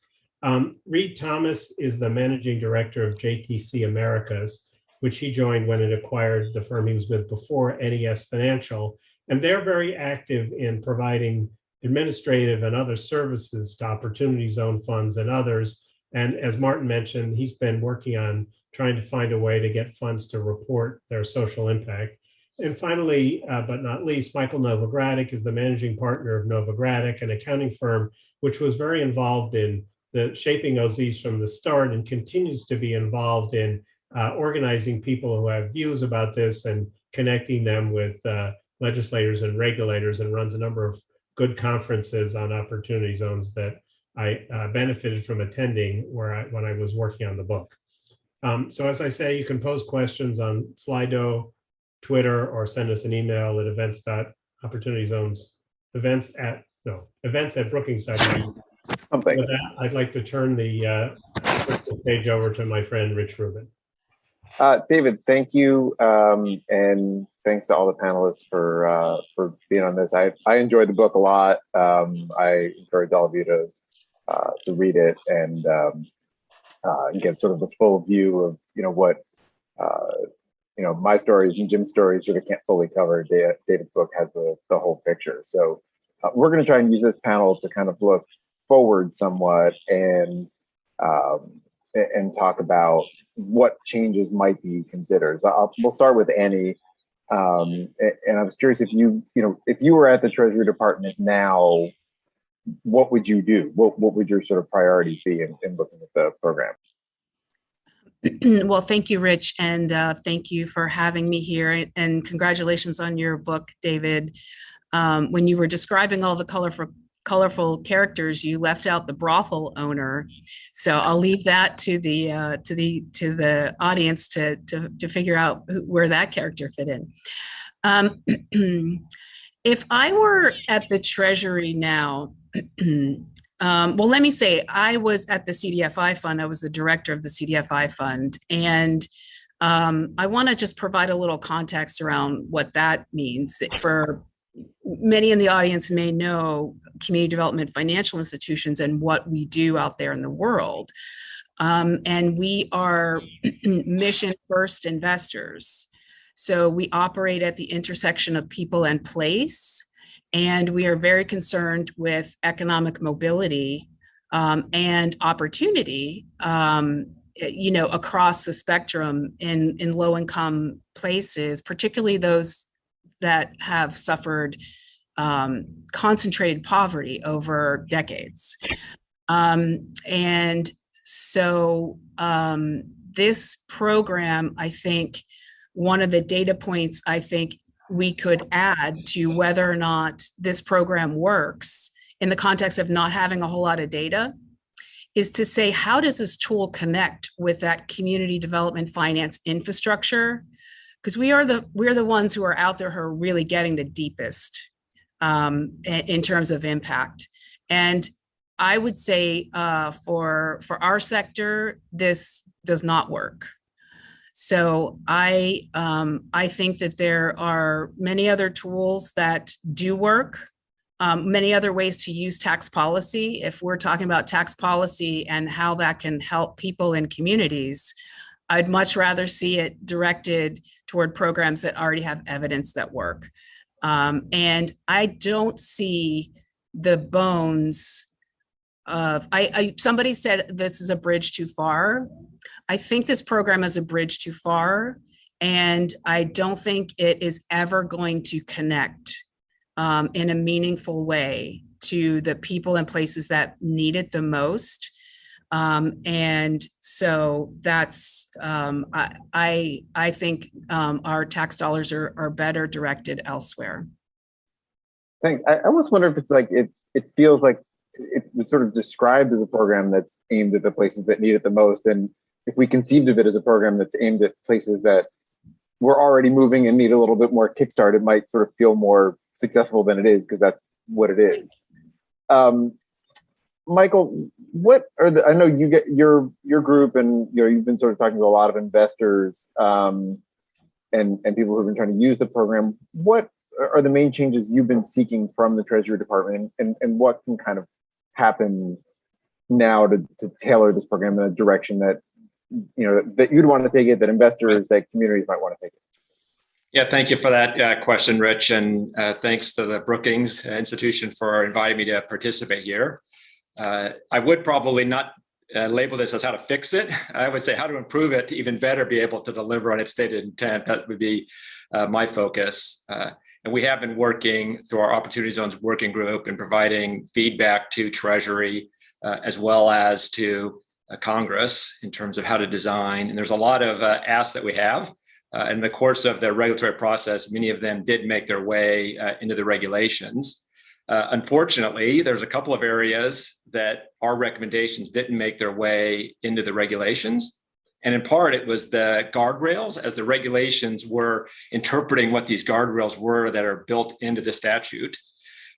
Reid Thomas is the managing director of JTC Americas, which he joined when it acquired the firm he was with before, NES Financial. And they're very active in providing administrative and other services to opportunity zone funds and others. And as Martin mentioned, he's been working on trying to find a way to get funds to report their social impact. And finally, but not least, Michael Novogratik is the managing partner of Novogratik, an accounting firm which was very involved in the shaping OZs from the start and continues to be involved in organizing people who have views about this and connecting them with legislators and regulators, and runs a number of good conferences on opportunity zones that I benefited from attending when I was working on the book. So as I say, you can pose questions on Slido, Twitter, or send us an email at events@brookings.com. With that, I'd like to turn the page over to my friend, Rich Rubin. David, thank you. And thanks to all the panelists for being on this. I enjoyed the book a lot. I encourage all of you to read it and get sort of the full view of, what, my stories and Jim's stories sort of can't fully cover. David's book has the whole picture. So we're going to try and use this panel to kind of look forward somewhat and talk about what changes might be considered. So we'll start with Annie. And I was curious if you were at the Treasury Department now, what would you do? What would your sort of priorities be in looking at the program? Well, thank you, Rich, and thank you for having me here. And congratulations on your book, David. When you were describing all the colorful characters, you left out the brothel owner. So I'll leave that to the audience to figure out where that character fit in. If I were at the Treasury now, well, let me say, I was at the CDFI fund. I was the director of the CDFI fund. And I want to just provide a little context around what that means. For many in the audience may know community development financial institutions and what we do out there in the world. And we are mission first investors. So we operate at the intersection of people and place. And we are very concerned with economic mobility and opportunity, across the spectrum in low-income places, particularly those that have suffered concentrated poverty over decades. And so this program, I think, one of the data points I think we could add to whether or not this program works in the context of not having a whole lot of data is to say, how does this tool connect with that community development finance infrastructure? Because we're the ones who are out there who are really getting the deepest in terms of impact. And I would say for our sector, this does not work. So I think that there are many other tools that do work, many other ways to use tax policy. If we're talking about tax policy and how that can help people in communities, I'd much rather see it directed toward programs that already have evidence that work. And I don't see the bones of, somebody said this is a bridge too far. I think this program is a bridge too far, and I don't think it is ever going to connect in a meaningful way to the people and places that need it the most. And so that's, I think our tax dollars are better directed elsewhere. Thanks. I almost wonder if it's like, it feels like it was sort of described as a program that's aimed at the places that need it the most. And if we conceived of it as a program that's aimed at places that were already moving and need a little bit more kickstart, it might sort of feel more successful than it is, because that's what it is. Michael, what are I know you get your group, and you've been sort of talking to a lot of investors and people who've been trying to use the program. What are the main changes you've been seeking from the Treasury Department, and what can kind of happen now to tailor this program in a direction that that you'd want to take it, that investors, that communities might want to take it? Yeah, thank you for that question, Rich, and thanks to the Brookings Institution for inviting me to participate here. I would probably not label this as how to fix it. I would say how to improve it to even better be able to deliver on its stated intent. That would be my focus. And we have been working through our Opportunity Zones working group and providing feedback to Treasury as well as to Congress in terms of how to design. And there's a lot of asks that we have. In the course of the regulatory process, many of them did make their way into the regulations. Unfortunately, there's a couple of areas that our recommendations didn't make their way into the regulations. And in part, it was the guardrails, as the regulations were interpreting what these guardrails were that are built into the statute.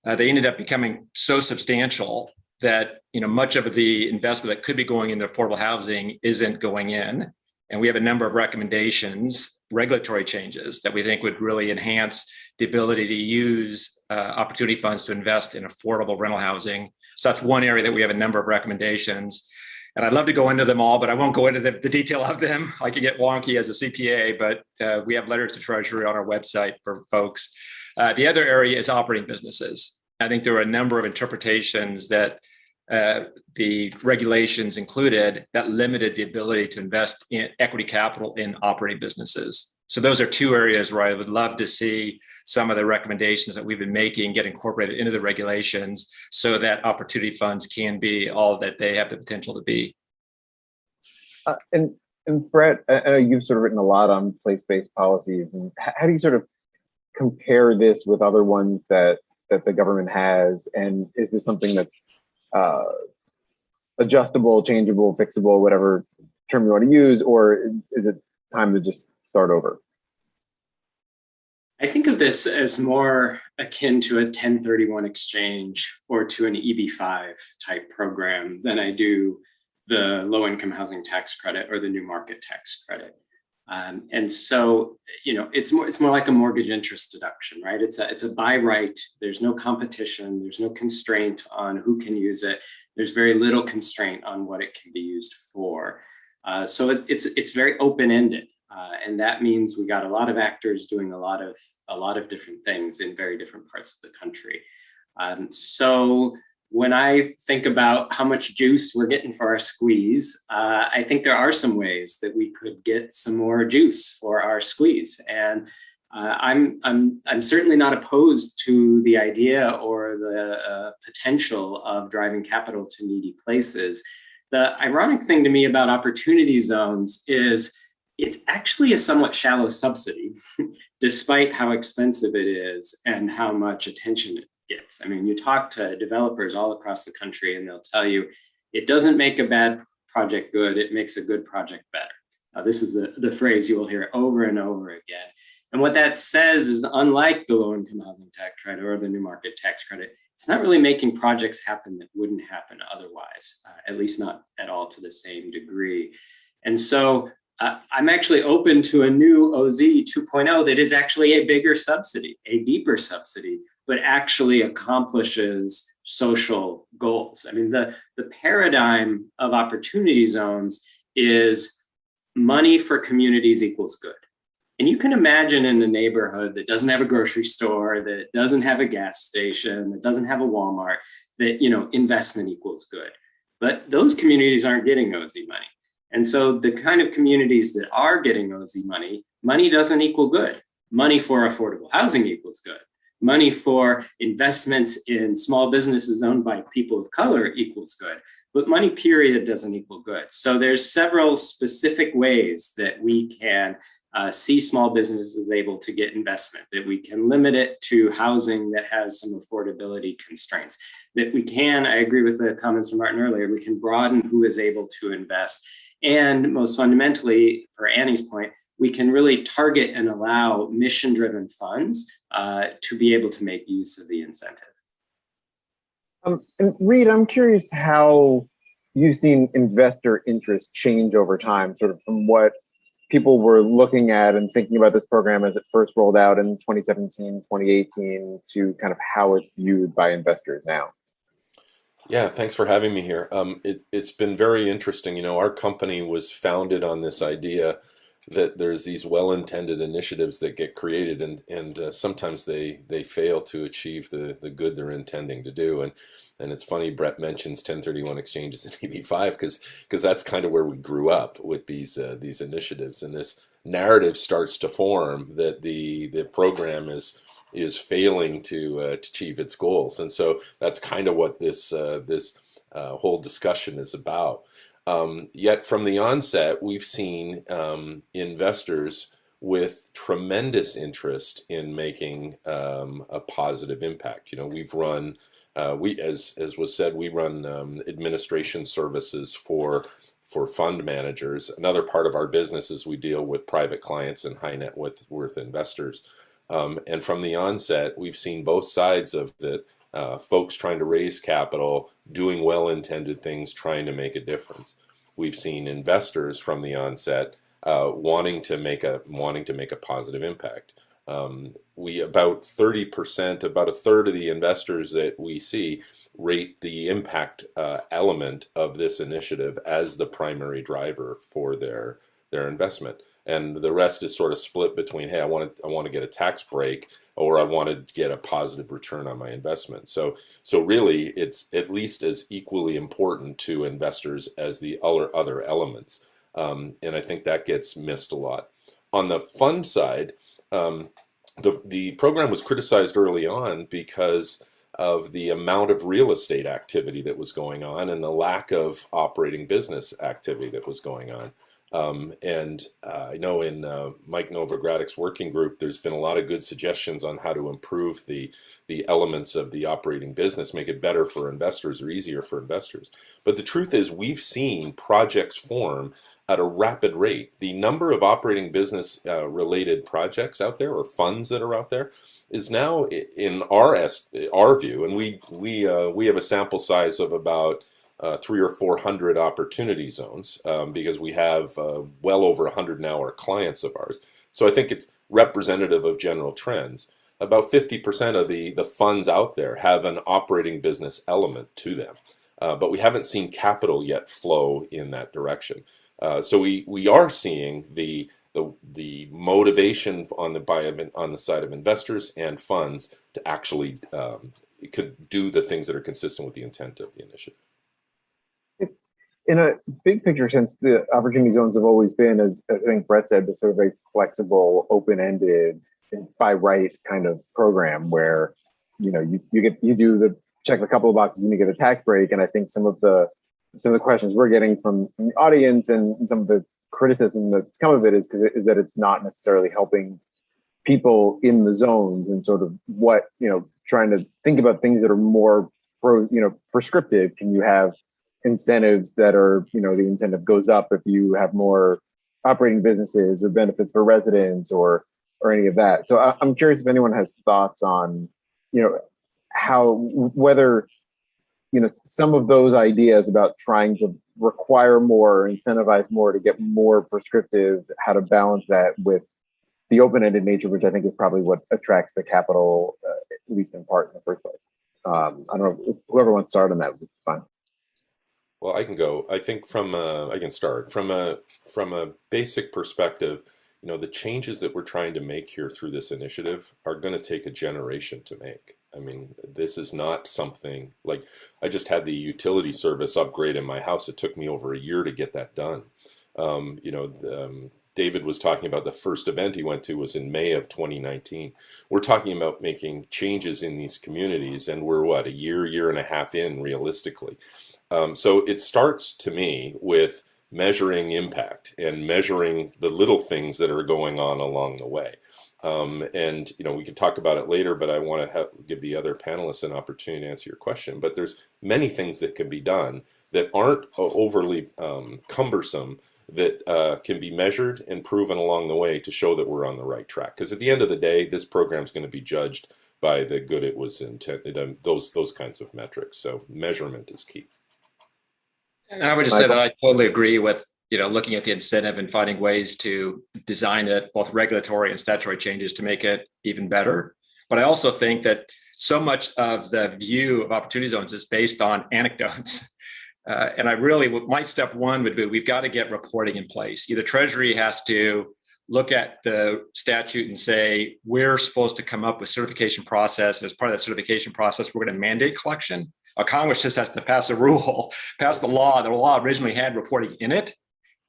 They ended up becoming so substantial that much of the investment that could be going into affordable housing isn't going in. And we have a number of recommendations, regulatory changes that we think would really enhance the ability to use opportunity funds to invest in affordable rental housing. So that's one area that we have a number of recommendations. And I'd love to go into them all, but I won't go into the detail of them. I can get wonky as a CPA, but we have letters to Treasury on our website for folks. The other area is operating businesses. I think there are a number of interpretations that the regulations included that limited the ability to invest in equity capital in operating businesses. So those are two areas where I would love to see some of the recommendations that we've been making get incorporated into the regulations so that opportunity funds can be all that they have the potential to be. And Brett, I know you've sort of written a lot on place-based policies. And how do you sort of compare this with other ones that the government has? And is this something that's adjustable, changeable, fixable, whatever term you want to use, or is it time to just start over? I think of this as more akin to a 1031 exchange or to an EB-5 type program than I do the low-income housing tax credit or the new market tax credit. And so, it's more like a mortgage interest deduction, right? It's a by right. There's no competition. There's no constraint on who can use it. There's very little constraint on what it can be used for. So it's very open-ended. And that means we got a lot of actors doing a lot of different things in very different parts of the country. So when I think about how much juice we're getting for our squeeze, I think there are some ways that we could get some more juice for our squeeze. And I'm certainly not opposed to the idea or the potential of driving capital to needy places. The ironic thing to me about opportunity zones is it's actually a somewhat shallow subsidy, despite how expensive it is and how much attention it gets. I mean, you talk to developers all across the country and they'll tell you It doesn't make a bad project good, it makes a good project better. This is the phrase you will hear over and over again. And what that says is, unlike the low-income housing tax credit or the new market tax credit, it's not really making projects happen that wouldn't happen otherwise, at least not at all to the same degree. And so I'm actually open to a new OZ 2.0 that is actually a bigger subsidy, a deeper subsidy, but actually accomplishes social goals. I mean, the paradigm of opportunity zones is money for communities equals good. And you can imagine in a neighborhood that doesn't have a grocery store, that doesn't have a gas station, that doesn't have a Walmart, that, investment equals good. But those communities aren't getting OZ money. And so the kind of communities that are getting OZ money, money doesn't equal good. Money for affordable housing equals good. Money for investments in small businesses owned by people of color equals good. But money period doesn't equal good. So there's several specific ways that we can see small businesses able to get investment, that we can limit it to housing that has some affordability constraints, that we can, I agree with the comments from Martin earlier, we can broaden who is able to invest. And most fundamentally, for Annie's point, we can really target and allow mission-driven funds to be able to make use of the incentive. And Reid, I'm curious how you've seen investor interest change over time, sort of from what people were looking at and thinking about this program as it first rolled out in 2017, 2018, to kind of how it's viewed by investors now. Yeah, thanks for having me here. It's been very interesting. Our company was founded on this idea that there's these well-intended initiatives that get created, and sometimes they fail to achieve the good they're intending to do. And it's funny, Brett mentions 1031 exchanges and EB-5 because that's kind of where we grew up with these initiatives, and this narrative starts to form that the program is failing to achieve its goals, and so that's kind of what this whole discussion is about. Yet from the onset, we've seen investors with tremendous interest in making a positive impact. We've run, as was said, we run administration services for fund managers. Another part of our business is we deal with private clients and high net worth investors. And from the onset, we've seen both sides of it. Folks trying to raise capital, doing well-intended things, trying to make a difference. We've seen investors from the onset wanting to make a positive impact. About 30%, about a third of the investors that we see rate the impact element of this initiative as the primary driver for their investment. And the rest is sort of split between, hey, I want to get a tax break, or I want to get a positive return on my investment. So really, it's at least as equally important to investors as the other elements. And I think that gets missed a lot. On the fund side, the program was criticized early on because of the amount of real estate activity that was going on and the lack of operating business activity that was going on. And I know in Mike Novogratik's working group, there's been a lot of good suggestions on how to improve the elements of the operating business, make it better for investors or easier for investors. But the truth is, we've seen projects form at a rapid rate. The number of operating business related projects out there, or funds that are out there, is now, in our view, and we have a sample size of about 300 or 400 opportunity zones because we have well over 100 now are clients of ours. So I think it's representative of general trends. About 50% of the funds out there have an operating business element to them, but we haven't seen capital yet flow in that direction. So we are seeing the motivation on the side of investors and funds to actually could do the things that are consistent with the intent of the initiative. In a big picture sense, the opportunity zones have always been, as I think Brett said, the sort of a flexible, open-ended, by right kind of program where you check a couple of boxes and you get a tax break. And I think some of the questions we're getting from the audience and some of the criticism that's come of it is that it's not necessarily helping people in the zones, and sort of trying to think about things that are more prescriptive. Can you have incentives that are, the incentive goes up if you have more operating businesses or benefits for residents or any of that. So I'm curious if anyone has thoughts on, how, whether, some of those ideas about trying to require more, incentivize more to get more prescriptive, how to balance that with the open-ended nature, which I think is probably what attracts the capital, at least in part in the first place. I don't know, whoever wants to start on that would be fine. Well, I can go. I think I can start from a basic perspective. The changes that we're trying to make here through this initiative are going to take a generation to make. I mean, this is not something like, I just had the utility service upgrade in my house. It took me over a year to get that done. David was talking about the first event he went to was in May of 2019. We're talking about making changes in these communities, and we're a year and a half in realistically. So it starts to me with measuring impact and measuring the little things that are going on along the way. And we can talk about it later, but I want to give the other panelists an opportunity to answer your question. But there's many things that can be done that aren't overly cumbersome, that can be measured and proven along the way to show that we're on the right track. Because at the end of the day, this program is going to be judged by the good it was intended, those kinds of metrics. So measurement is key. And I would just say that I totally agree with, looking at the incentive and finding ways to design it, both regulatory and statutory changes to make it even better. But I also think that so much of the view of opportunity zones is based on anecdotes. And my step one would be, we've got to get reporting in place. Either Treasury has to look at the statute and say, we're supposed to come up with certification process. And as part of that certification process, we're going to mandate collection. Congress just has to pass a rule, pass the law. The law originally had reporting in it.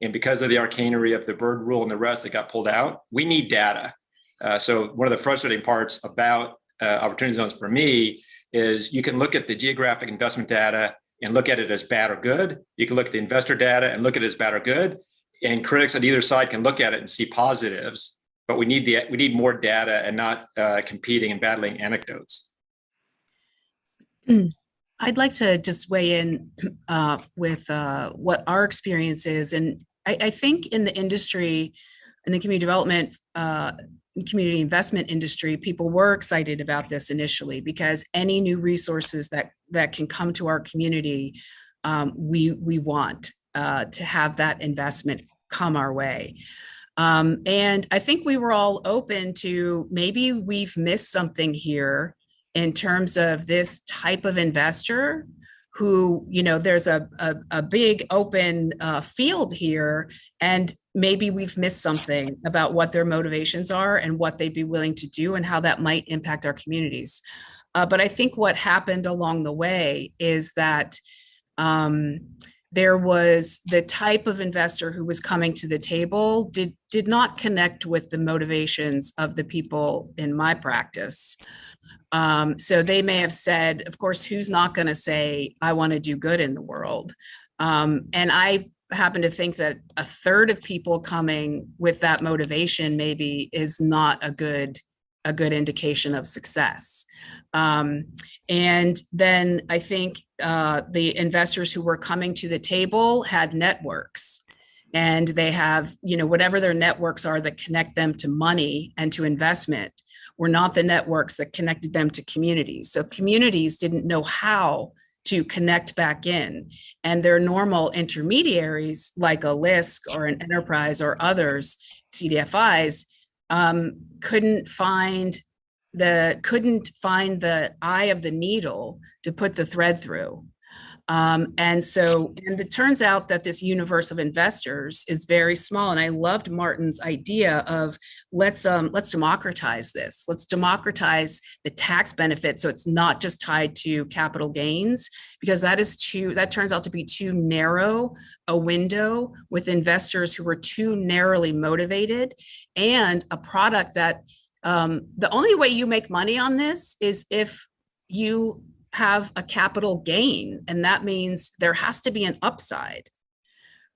And because of the arcanery of the Byrd rule and the rest that got pulled out, we need data. So one of the frustrating parts about opportunity zones for me is you can look at the geographic investment data and look at it as bad or good. You can look at the investor data and look at it as bad or good. And critics on either side can look at it and see positives. But we need more data and not competing and battling anecdotes. I'd like to just weigh in with what our experience is. And I think in the industry, in the community development, community investment industry, people were excited about this initially because any new resources that can come to our community, we want to have that investment come our way. And I think we were all open to maybe we've missed something here in terms of this type of investor who, there's a big open field here, and maybe we've missed something about what their motivations are and what they'd be willing to do and how that might impact our communities. But I think what happened along the way is that there was the type of investor who was coming to the table did not connect with the motivations of the people in my practice. So they may have said, of course, who's not going to say, I want to do good in the world? And I happen to think that a third of people coming with that motivation maybe is not a good indication of success. And then I think the investors who were coming to the table had networks, and they have, whatever their networks are that connect them to money and to investment were not the networks that connected them to communities. So communities didn't know how to connect back in, and their normal intermediaries like a LISC or an enterprise or others, CDFIs, couldn't find the eye of the needle to put the thread through. And it turns out that this universe of investors is very small. And I loved Martin's idea of let's democratize this. Let's democratize the tax benefit so it's not just tied to capital gains, because that turns out to be too narrow a window with investors who were too narrowly motivated, and a product that the only way you make money on this is if you have a capital gain, and that means there has to be an upside,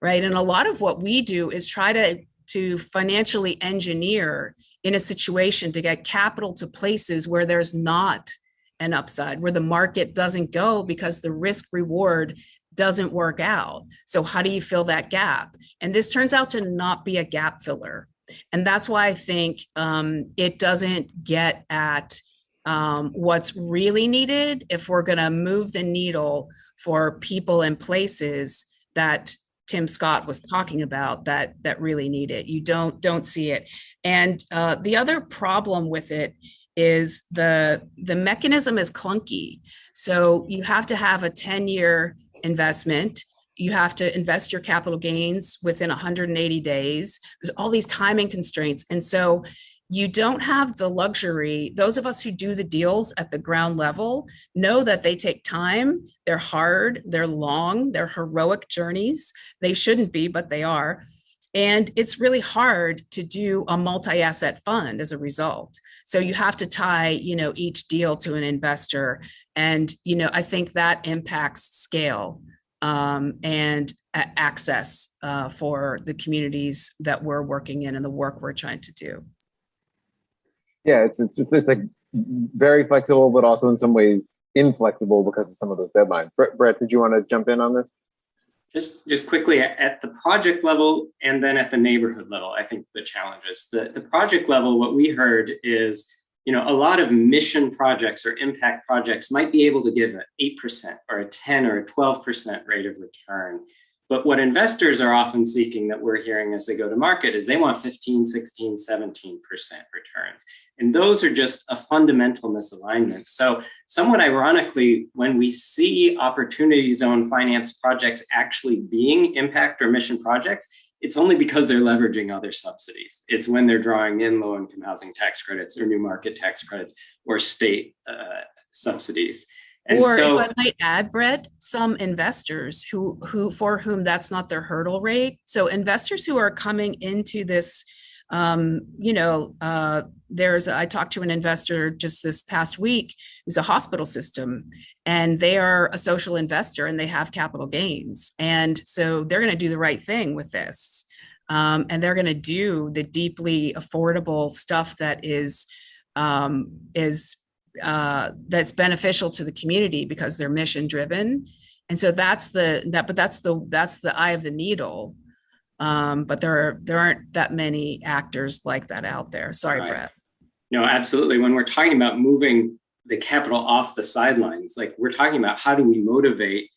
right? And a lot of what we do is try to financially engineer in a situation to get capital to places where there's not an upside, where the market doesn't go because the risk reward doesn't work out. So how do you fill that gap? And this turns out to not be a gap filler. And that's why I think it doesn't get at what's really needed if we're going to move the needle for people and places that Tim Scott was talking about that really need it. You don't see it. And the other problem with it is the mechanism is clunky. So you have to have a 10-year investment. You have to invest your capital gains within 180 days. There's all these timing constraints. And so you don't have the luxury. Those of us who do the deals at the ground level know that they take time, they're hard, they're long, they're heroic journeys. They shouldn't be, but they are. And it's really hard to do a multi-asset fund as a result. So you have to tie, each deal to an investor. And, I think that impacts scale and access for the communities that we're working in and the work we're trying to do. Yeah, it's like very flexible, but also in some ways inflexible because of some of those deadlines. Brett, did you want to jump in on this? Just quickly, at the project level and then at the neighborhood level, I think the challenges. The project level, what we heard is, a lot of mission projects or impact projects might be able to give an 8% or a 10 or a 12% rate of return. But what investors are often seeking that we're hearing as they go to market is they want 15, 16, 17% returns. And those are just a fundamental misalignment. So somewhat ironically, when we see opportunity zone finance projects actually being impact or mission projects, it's only because they're leveraging other subsidies. It's when they're drawing in low-income housing tax credits or new market tax credits or state subsidies. And or so, if I might add, Brett, some investors who for whom that's not their hurdle rate. So investors who are coming into this, I talked to an investor just this past week who's a hospital system, and they are a social investor and they have capital gains. And so they're going to do the right thing with this. And they're going to do the deeply affordable stuff that is that's beneficial to the community because they're mission driven. And so that's the eye of the needle. But there aren't that many actors like that out there. Sorry, right. Brett. No, absolutely. When we're talking about moving the capital off the sidelines, like we're talking about how do we motivate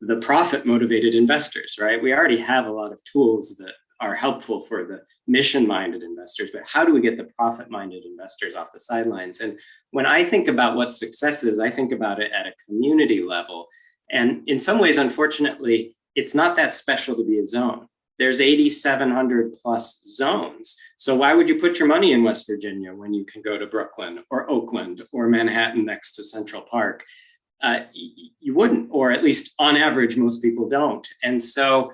the profit motivated investors, right? We already have a lot of tools that are helpful for the mission-minded investors, but how do we get the profit-minded investors off the sidelines? And when I think about what success is, I think about it at a community level. And in some ways, unfortunately, it's not that special to be a zone. There's 8,700 plus zones. So why would you put your money in West Virginia when you can go to Brooklyn or Oakland or Manhattan next to Central Park? You wouldn't, or at least on average, most people don't. And so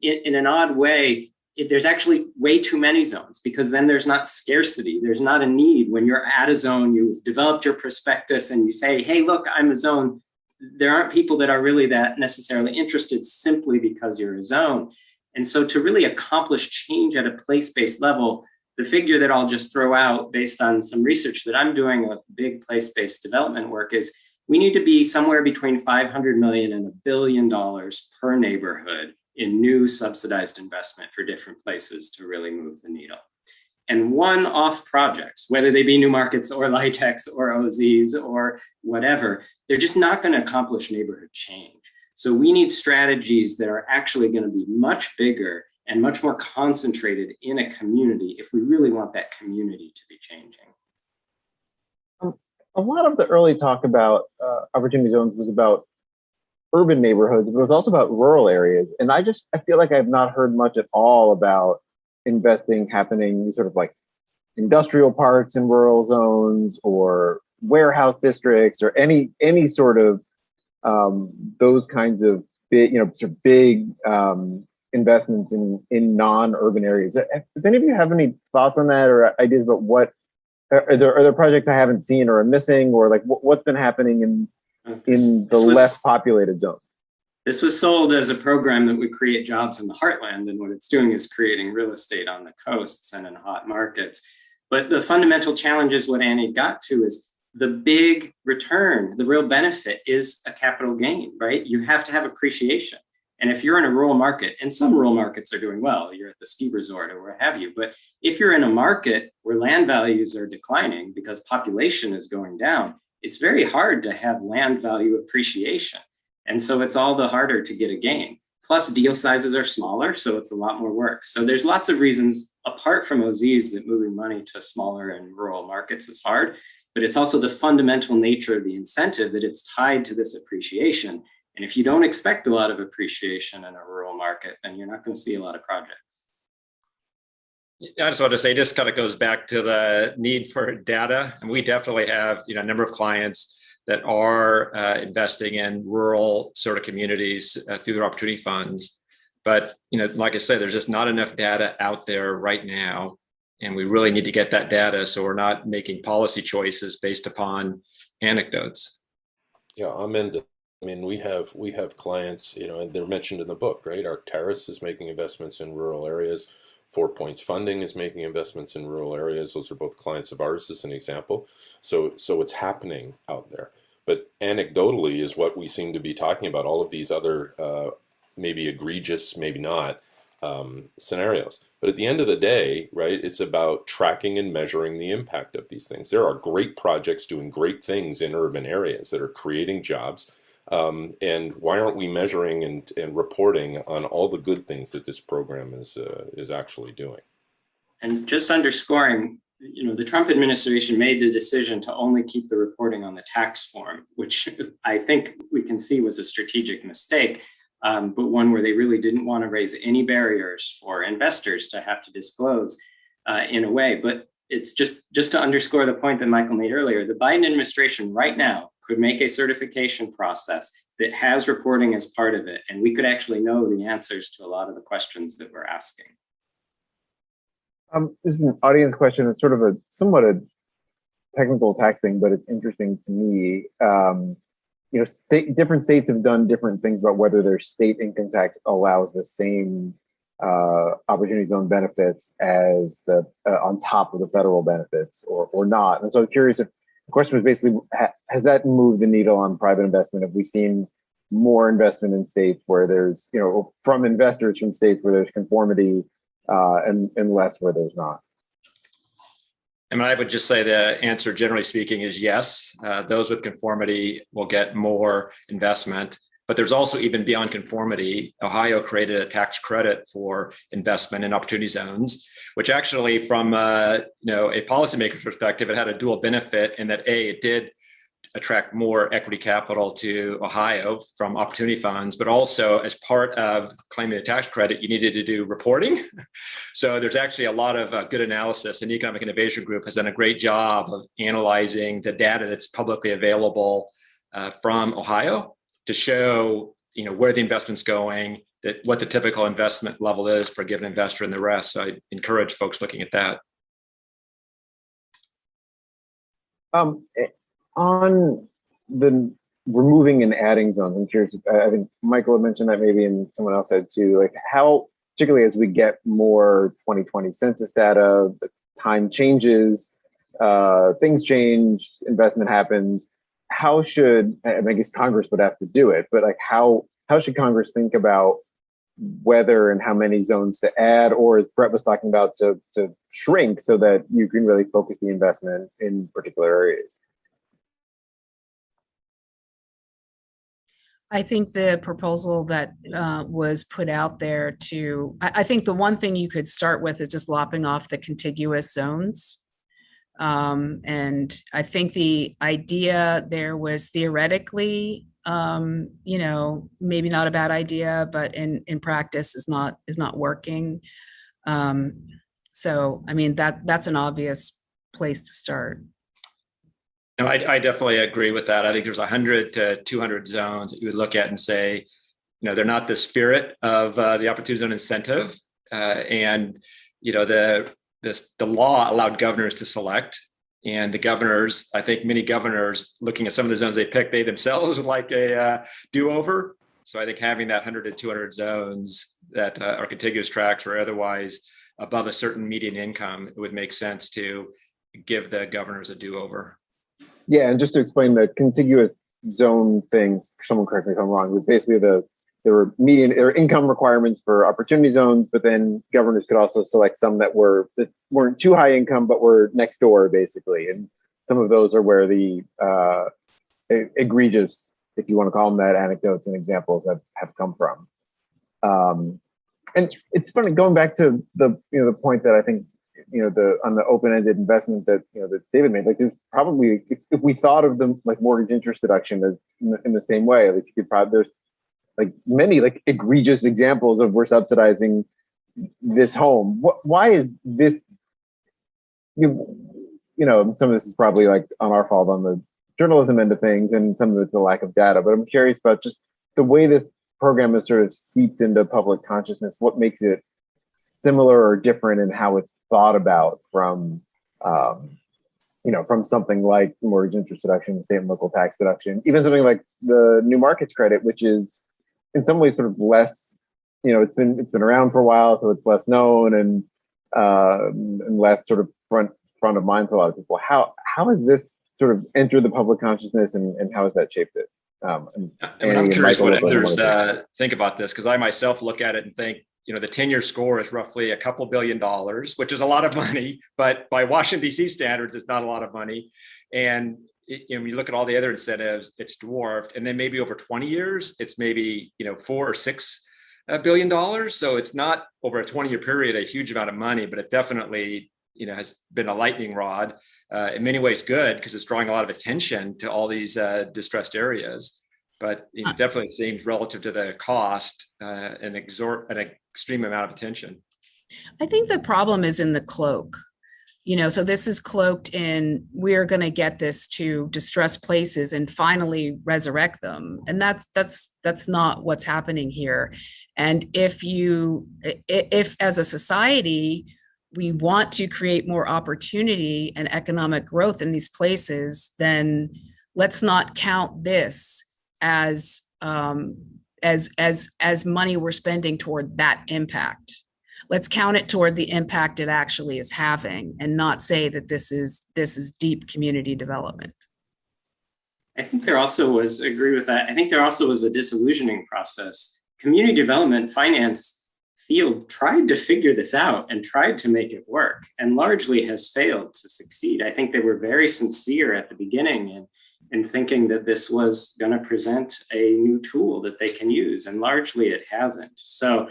in an odd way, there's actually way too many zones because then there's not scarcity. There's not a need. When you're at a zone, you've developed your prospectus and you say, hey, look, I'm a zone. There aren't people that are really that necessarily interested simply because you're a zone. And so to really accomplish change at a place-based level, the figure that I'll just throw out based on some research that I'm doing of big place-based development work is we need to be somewhere between $500 million and $1 billion per neighborhood in new subsidized investment for different places to really move the needle. And one-off projects, whether they be new markets or LIHTCs or OZs or whatever, they're just not going to accomplish neighborhood change. So we need strategies that are actually going to be much bigger and much more concentrated in a community if we really want that community to be changing. A lot of the early talk about opportunity zones was about urban neighborhoods, but it was also about rural areas. And I feel like I've not heard much at all about investing happening sort of like industrial parks in rural zones or warehouse districts or any sort of those kinds of big, sort of big investments in non-urban areas. If any of you have any thoughts on that or ideas about what are there projects I haven't seen or are missing, or like what's been happening in the less populated zones? This was sold as a program that would create jobs in the heartland, and what it's doing is creating real estate on the coasts and in hot markets. But the fundamental challenge is what Annie got to is the big return, the real benefit is a capital gain, right? You have to have appreciation. And if you're in a rural market, and some rural markets are doing well, you're at the ski resort or what have you, but if you're in a market where land values are declining because population is going down, it's very hard to have land value appreciation. And so it's all the harder to get a gain. Plus deal sizes are smaller, so it's a lot more work. So there's lots of reasons apart from OZs that moving money to smaller and rural markets is hard, but it's also the fundamental nature of the incentive that it's tied to this appreciation. And if you don't expect a lot of appreciation in a rural market, then you're not going to see a lot of projects. I just want to say, this kind of goes back to the need for data. And we definitely have, a number of clients that are investing in rural sort of communities through their opportunity funds. But, like I said, there's just not enough data out there right now. And we really need to get that data so we're not making policy choices based upon anecdotes. Yeah, I'm into. I mean, we have clients, and they're mentioned in the book, right? Arcturus is making investments in rural areas. 4 Points Funding is making investments in rural areas. Those are both clients of ours, as an example. So it's happening out there. But anecdotally is what we seem to be talking about, all of these other maybe egregious, maybe not, scenarios. But at the end of the day, right, it's about tracking and measuring the impact of these things. There are great projects doing great things in urban areas that are creating jobs. And why aren't we measuring and reporting on all the good things that this program is actually doing? And just underscoring, the Trump administration made the decision to only keep the reporting on the tax form, which I think we can see was a strategic mistake, but one where they really didn't want to raise any barriers for investors to have to disclose in a way. But it's just to underscore the point that Michael made earlier, the Biden administration right now could make a certification process that has reporting as part of it, and we could actually know the answers to a lot of the questions that we're asking. This is an audience question. It's sort of somewhat a technical tax thing, but it's interesting to me. Different states have done different things about whether their state income tax allows the same opportunity zone benefits as the on top of the federal benefits or not. And so I'm curious if the question was basically, has that moved the needle on private investment? Have we seen more investment in states where there's, from investors from states where there's conformity and less where there's not? I mean, I would just say the answer, generally speaking, is yes. Those with conformity will get more investment. But there's also, even beyond conformity, Ohio created a tax credit for investment in opportunity zones, which actually, from a policymaker's perspective, it had a dual benefit in that it did attract more equity capital to Ohio from opportunity funds, but also as part of claiming the tax credit, you needed to do reporting. So there's actually a lot of good analysis, and the Economic Innovation Group has done a great job of analyzing the data that's publicly available from Ohio to show, where the investment's going, what the typical investment level is for a given investor and the rest. So I encourage folks looking at that. On the removing and adding zones, I'm curious, I think Michael had mentioned that maybe, and someone else said too, like how, particularly as we get more 2020 census data, the time changes, things change, investment happens, how should, and I guess Congress would have to do it, but like how should Congress think about whether and how many zones to add, or as Brett was talking about, to shrink so that you can really focus the investment in particular areas? I think the proposal that was put out there I think the one thing you could start with is just lopping off the contiguous zones. And I think the idea there was theoretically, maybe not a bad idea, but in practice is not working. So, I mean, that's an obvious place to start. No, I definitely agree with that. I think there's 100 to 200 zones that you would look at and say, they're not the spirit of the opportunity zone incentive. And, the law allowed governors to select, and the governors, I think many governors looking at some of the zones they picked, they themselves would like a do-over. So I think having that 100 to 200 zones that are contiguous tracts or otherwise above a certain median income, it would make sense to give the governors a do-over. Yeah, and just to explain the contiguous zone things, someone correct me if I'm wrong, but basically there were income requirements for opportunity zones, but then governors could also select some that weren't too high income, but were next door, basically. And some of those are where the egregious, if you want to call them that, anecdotes and examples have come from. And it's funny, going back to the point that I think, on the open-ended investment that, that David made, like there's probably, if we thought of them like mortgage interest deduction as in the same way, like you could probably, there's like many like egregious examples of we're subsidizing this home. Why is this, some of this is probably like on our fault on the journalism end of things, and some of it's the lack of data, but I'm curious about just the way this program is sort of seeped into public consciousness. What makes it similar or different in how it's thought about from something like mortgage interest deduction, state and local tax deduction, even something like the new markets credit, which is in some ways sort of less, it's been around for a while, so it's less known and less sort of front of mind for a lot of people. How has this sort of entered the public consciousness, and how has that shaped it? I'm curious what others think about this, because I myself look at it and think, the 10-year score is roughly a couple $2 billion, which is a lot of money, but by Washington, D.C. standards, it's not a lot of money. And when you look at all the other incentives, it's dwarfed. And then maybe over 20 years, it's maybe, $4 or $6 billion. So it's not over a 20-year period, a huge amount of money, but it definitely, has been a lightning rod. In many ways good, because it's drawing a lot of attention to all these distressed areas. But it definitely seems relative to the cost, an extreme amount of attention. I think the problem is in the cloak. So this is cloaked in, we're going to get this to distressed places and finally resurrect them. And that's not what's happening here. And if as a society, we want to create more opportunity and economic growth in these places, then let's not count this as money we're spending toward that impact. Let's count it toward the impact it actually is having, and not say that this is deep community development. I think there also was, agree with that. I think there also was a disillusioning process. Community development finance field tried to figure this out and tried to make it work, and largely has failed to succeed. I think they were very sincere at the beginning in thinking that this was going to present a new tool that they can use, and largely it hasn't. So,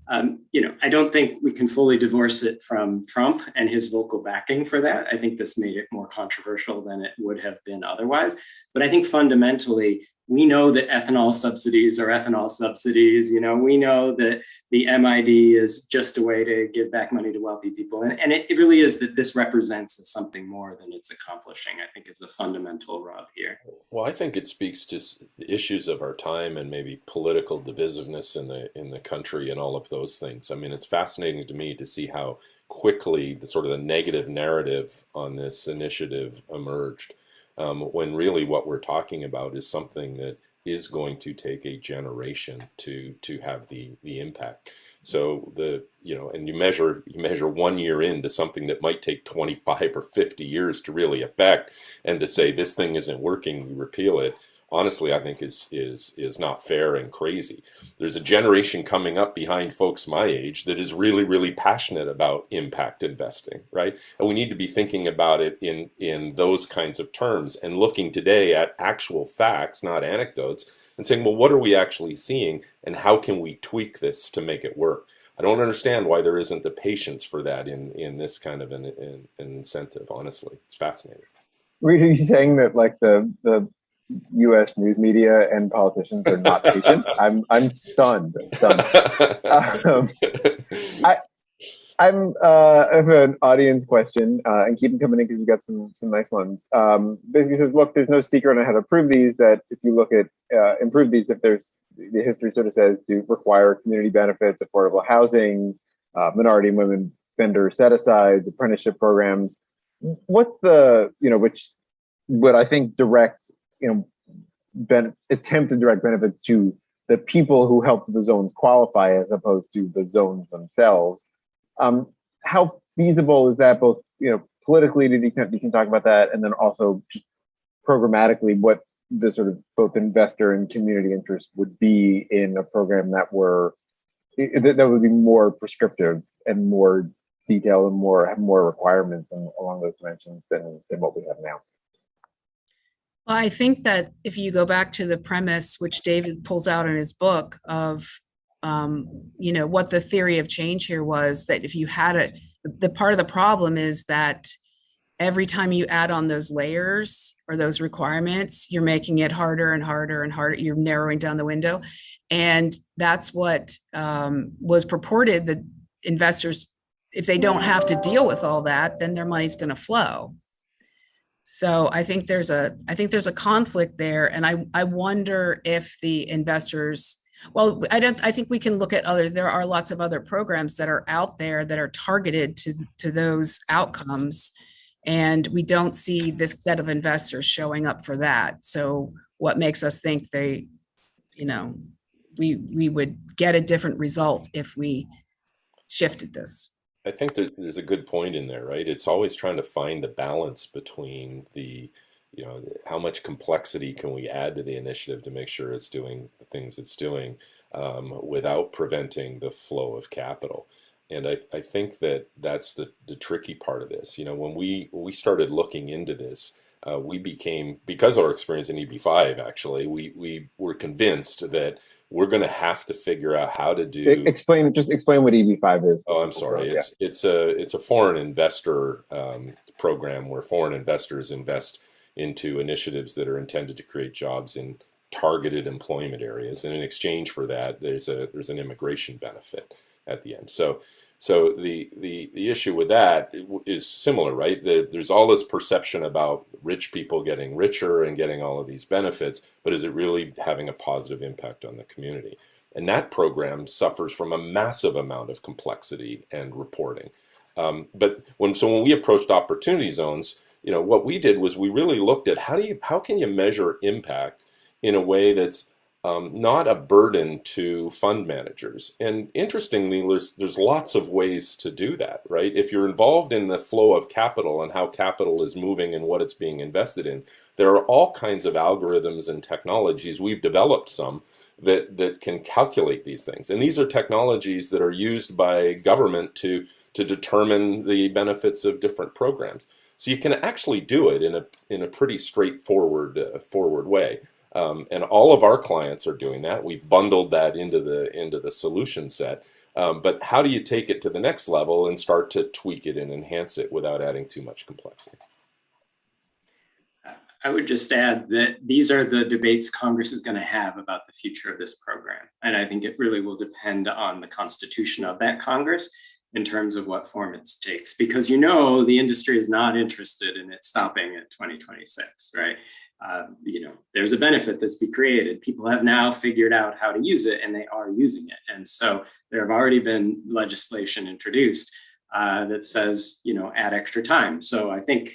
I don't think we can fully divorce it from Trump and his vocal backing for that. I think this made it more controversial than it would have been otherwise. But I think fundamentally, we know that ethanol subsidies are ethanol subsidies. We know that the MID is just a way to give back money to wealthy people. And it really is that this represents something more than it's accomplishing, I think, is the fundamental rub here. Well, I think it speaks to the issues of our time and maybe political divisiveness in the country and all of those things. I mean, it's fascinating to me to see how quickly the sort of the negative narrative on this initiative emerged. When really what we're talking about is something that is going to take a generation to have the impact. So and you measure 1 year into something that might take 25 or 50 years to really affect, and to say this thing isn't working, we repeal it. Honestly, I think is not fair and crazy. There's a generation coming up behind folks my age that is really, really passionate about impact investing, right? And we need to be thinking about it in those kinds of terms, and looking today at actual facts, not anecdotes, and saying, well, what are we actually seeing, and how can we tweak this to make it work? I don't understand why there isn't the patience for that in this kind of an incentive, honestly. It's fascinating. Reid, are you saying that like the U.S. news media and politicians are not patient? I'm stunned. I have an audience question, and keep them coming in because we've got some nice ones. Basically says, look, there's no secret on how to prove these. That if you look at improve these, if there's the history sort of says to require community benefits, affordable housing, minority and women vendor set-asides, apprenticeship programs. What's the which would I think direct attempt to direct benefits to the people who help the zones qualify as opposed to the zones themselves. How feasible is that, both politically, to the extent you can talk about that, and then also just programmatically what the sort of both investor and community interest would be in a program that would be more prescriptive and more detailed and have more requirements along those dimensions than what we have now. Well, I think that if you go back to the premise, which David pulls out in his book of, what the theory of change here was, that if you had it, the part of the problem is that every time you add on those layers or those requirements, you're making it harder and harder and harder. You're narrowing down the window. And that's what was purported, that investors, if they don't have to deal with all that, then their money's going to flow. So I think there's a conflict there. And I wonder if the investors, well, I think we can look at there are lots of other programs that are out there that are targeted to those outcomes. And we don't see this set of investors showing up for that. So what makes us think we would get a different result if we shifted this? I think that there's a good point in there, right? It's always trying to find the balance between how much complexity can we add to the initiative to make sure it's doing the things it's doing without preventing the flow of capital. And I think that that's the tricky part of this. When we started looking into this, we became, because of our experience in EB5, actually, we were convinced that we're going to have to figure out how to do. Explain what EB5 is. Oh, I'm sorry. It's a foreign investor program where foreign investors invest into initiatives that are intended to create jobs in targeted employment areas, and in exchange for that, there's an immigration benefit at the end. So the issue with that is similar, right? There's all this perception about rich people getting richer and getting all of these benefits, but is it really having a positive impact on the community? And that program suffers from a massive amount of complexity and reporting. But when we approached opportunity zones, what we did was we really looked at how can you measure impact in a way that's not a burden to fund managers. And interestingly, there's lots of ways to do that, right? If you're involved in the flow of capital and how capital is moving and what it's being invested in, there are all kinds of algorithms and technologies. We've developed some that can calculate these things. And these are technologies that are used by government to determine the benefits of different programs. So you can actually do it in a pretty straightforward forward way. And all of our clients are doing that. We've bundled that into the solution set. But how do you take it to the next level and start to tweak it and enhance it without adding too much complexity? I would just add that these are the debates Congress is going to have about the future of this program. And I think it really will depend on the constitution of that Congress in terms of what form it takes. Because the industry is not interested in it stopping at 2026, right? There's a benefit that's been created. People have now figured out how to use it, and they are using it. And so there have already been legislation introduced that says, add extra time. So I think,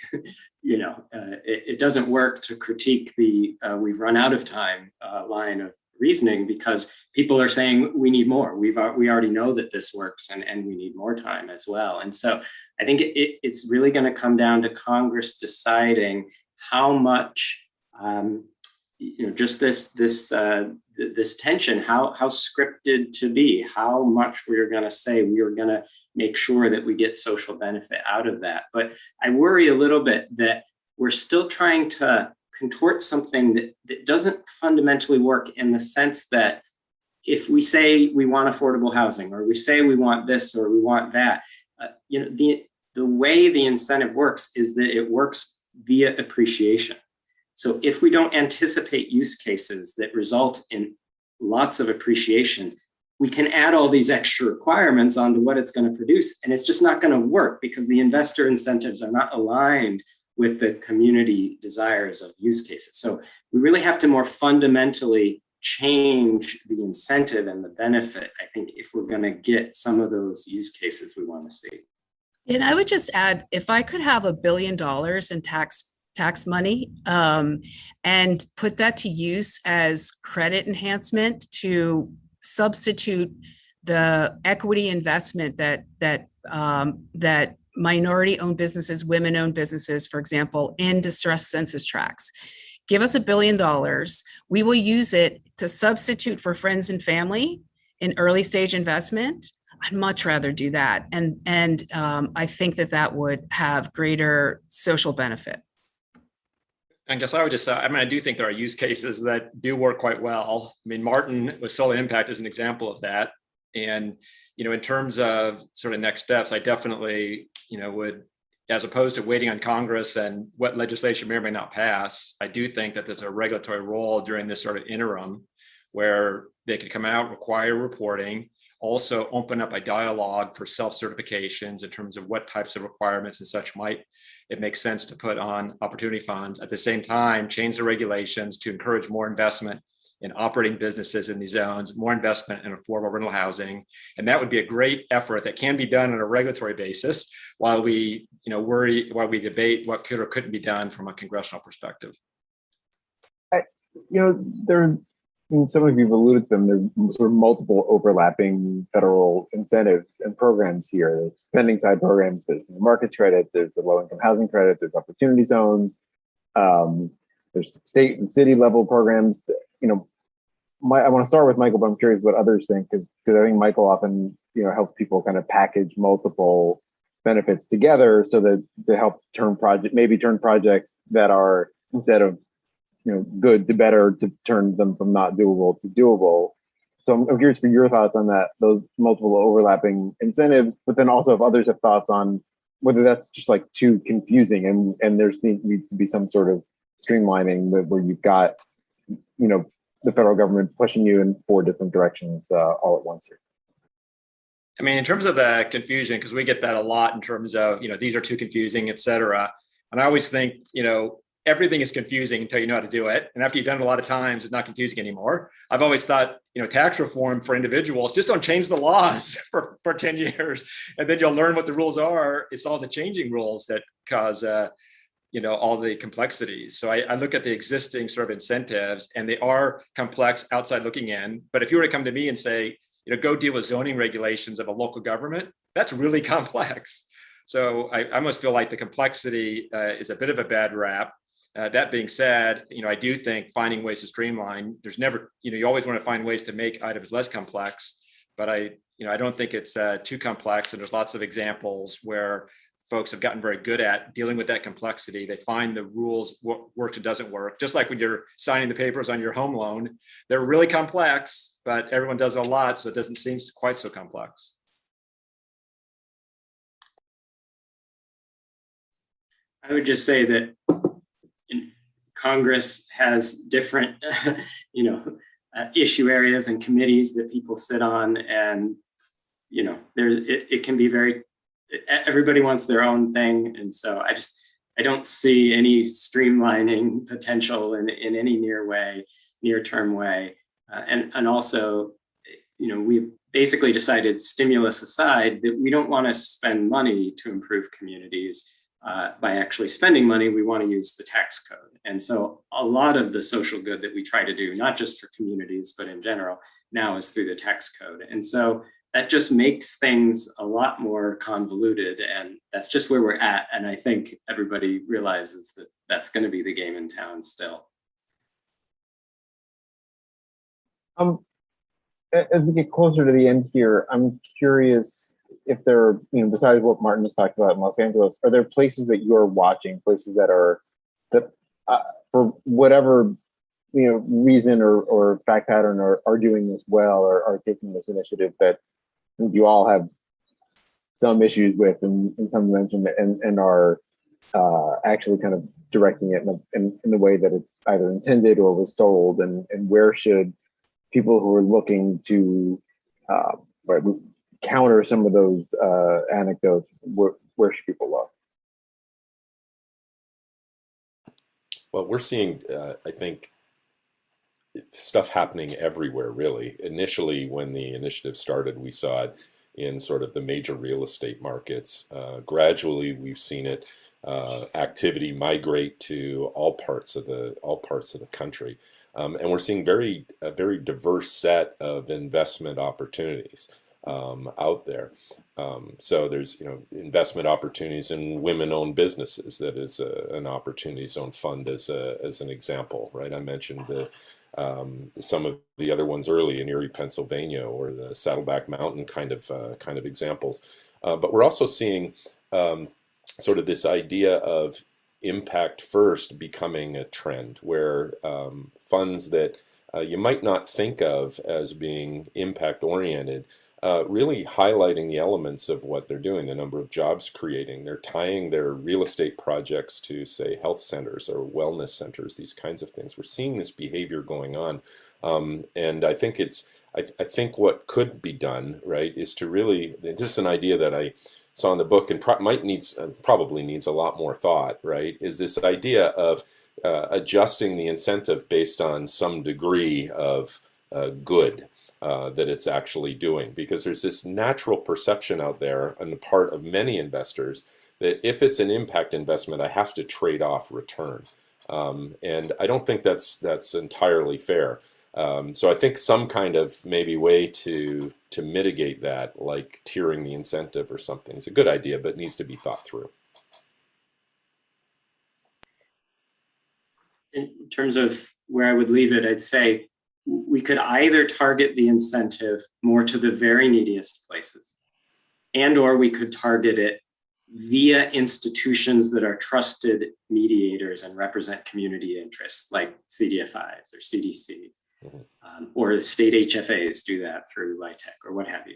it doesn't work to critique the we've run out of time line of reasoning, because people are saying we need more. We already know that this works, and we need more time as well. And so I think it's really going to come down to Congress deciding how much just this tension, how scripted to be, how much we're going to say we are going to make sure that we get social benefit out of that. But I worry a little bit that we're still trying to contort something that doesn't fundamentally work, in the sense that if we say we want affordable housing, or we say we want this or we want that, the way the incentive works is that it works via appreciation. So if we don't anticipate use cases that result in lots of appreciation, we can add all these extra requirements onto what it's going to produce, and it's just not going to work, because the investor incentives are not aligned with the community desires of use cases. So we really have to more fundamentally change the incentive and the benefit, I think, if we're going to get some of those use cases we want to see. And I would just add, if I could have $1 billion in tax money and put that to use as credit enhancement to substitute the equity investment that minority-owned businesses, women-owned businesses, for example, in distressed census tracts. Give us $1 billion. We will use it to substitute for friends and family in early stage investment. I'd much rather do that. And I think that would have greater social benefit. I guess I would just say, I mean, I do think there are use cases that do work quite well. I mean, Martin with SoLa Impact is an example of that. And, you know, in terms of sort of next steps, I definitely, you know, would, as opposed to waiting on Congress and what legislation may or may not pass, I do think that there's a regulatory role during this sort of interim where they could come out, require reporting, also open up a dialogue for self-certifications in terms of what types of requirements and such might it make sense to put on opportunity funds. At the same time, change the regulations to encourage more investment in operating businesses in these zones, more investment in affordable rental housing. And that would be a great effort that can be done on a regulatory basis while we, you know, while we debate what could or couldn't be done from a congressional perspective. Some of you've alluded to them, there's sort of multiple overlapping federal incentives and programs here. There's spending side programs, there's the markets credit, there's the low income housing credit, there's opportunity zones, there's state and city level programs. You know, I want to start with Michael, but I'm curious what others think, because I think Michael often, you know, helps people kind of package multiple benefits together so that to help turn projects that are, instead of, you know, good to better, to turn them from not doable to doable. So I'm curious for your thoughts on that, those multiple overlapping incentives, but then also if others have thoughts on whether that's just like too confusing and there needs to be some sort of streamlining where you've got, you know, the federal government pushing you in 4 different directions all at once here. I mean, in terms of the confusion, because we get that a lot in terms of, you know, these are too confusing, et cetera. And I always think, you know, everything is confusing until you know how to do it. And after you've done it a lot of times, it's not confusing anymore. I've always thought, you know, tax reform for individuals, just don't change the laws for 10 years. And then you'll learn what the rules are. It's all the changing rules that cause, you know, all the complexities. So I look at the existing sort of incentives and they are complex outside looking in. But if you were to come to me and say, you know, go deal with zoning regulations of a local government, that's really complex. So I almost feel like the complexity is a bit of a bad rap. That being said, you know, I do think finding ways to streamline, there's never, you know, you always want to find ways to make items less complex, but I don't think it's too complex. And there's lots of examples where folks have gotten very good at dealing with that complexity. They find the rules, what works and doesn't work. Just like when you're signing the papers on your home loan, they're really complex, but everyone does it a lot, so it doesn't seem quite so complex. I would just say that Congress has different, you know, issue areas and committees that people sit on, and you know, it can be very. Everybody wants their own thing, and so I don't see any streamlining potential in any near-term way, and also, you know, we basically decided, stimulus aside, that we don't want to spend money to improve communities. By actually spending money, we want to use the tax code. And so a lot of the social good that we try to do, not just for communities, but in general, now is through the tax code. And so that just makes things a lot more convoluted. And that's just where we're at. And I think everybody realizes that that's going to be the game in town still. As we get closer to the end here, I'm curious if there are, you know, besides what Martin has talked about in Los Angeles, are there places that you're watching, places that for whatever, you know, reason or fact pattern are doing this well or are taking this initiative that you all have some issues with in some dimension and are actually kind of directing it in the way that it's either intended or was sold, and where should people who are looking to counter some of those anecdotes, where should people look? Well, we're seeing, I think, stuff happening everywhere, really. Initially, when the initiative started, we saw it in sort of the major real estate markets. Gradually, we've seen it activity migrate to all parts of the country, and we're seeing a very diverse set of investment opportunities. out there. So there's, investment opportunities in women-owned businesses. That is an opportunity zone fund as an example, right? I mentioned some of the other ones early in Erie, Pennsylvania, or the Saddleback Mountain kind of examples. But we're also seeing sort of this idea of impact first becoming a trend, where funds that you might not think of as being impact oriented, really highlighting the elements of what they're doing, the number of jobs creating. They're tying their real estate projects to, say, health centers or wellness centers, these kinds of things. We're seeing this behavior going on. And I think I think what could be done, right, is to really, this is an idea that I saw in the book and probably needs a lot more thought, right, is this idea of adjusting the incentive based on some degree of good that it's actually doing. Because there's this natural perception out there on the part of many investors that if it's an impact investment, I have to trade off return. And I don't think that's entirely fair. So I think some kind of maybe way to mitigate that, like tiering the incentive or something, is a good idea, but needs to be thought through. In terms of where I would leave it, I'd say we could either target the incentive more to the very neediest places, or we could target it via institutions that are trusted mediators and represent community interests, like CDFIs or CDCs. Or state HFAs do that through LIHTC or what have you.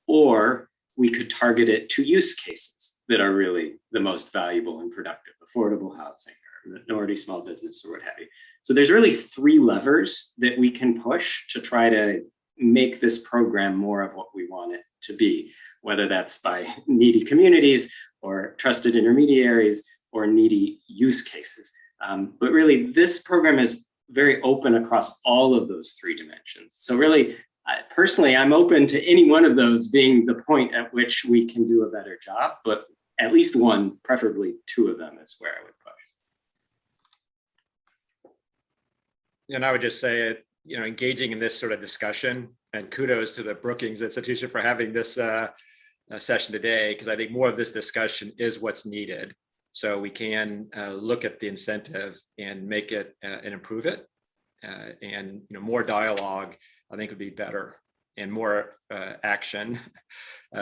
Or we could target it to use cases that are really the most valuable and productive, affordable housing or minority small business or what have you. So there's really three levers that we can push to try to make this program more of what we want it to be, whether that's by needy communities or trusted intermediaries or needy use cases. But really, this program is very open across all of those three dimensions. So really, personally, I'm open to any one of those being the point at which we can do a better job, but at least one, preferably two of them, is where I would push. And I would just say, engaging in this sort of discussion, and kudos to the Brookings Institution for having this session today, because I think more of this discussion is what's needed. So we can look at the incentive and make it and improve it, and more dialogue, I think, would be better, and more action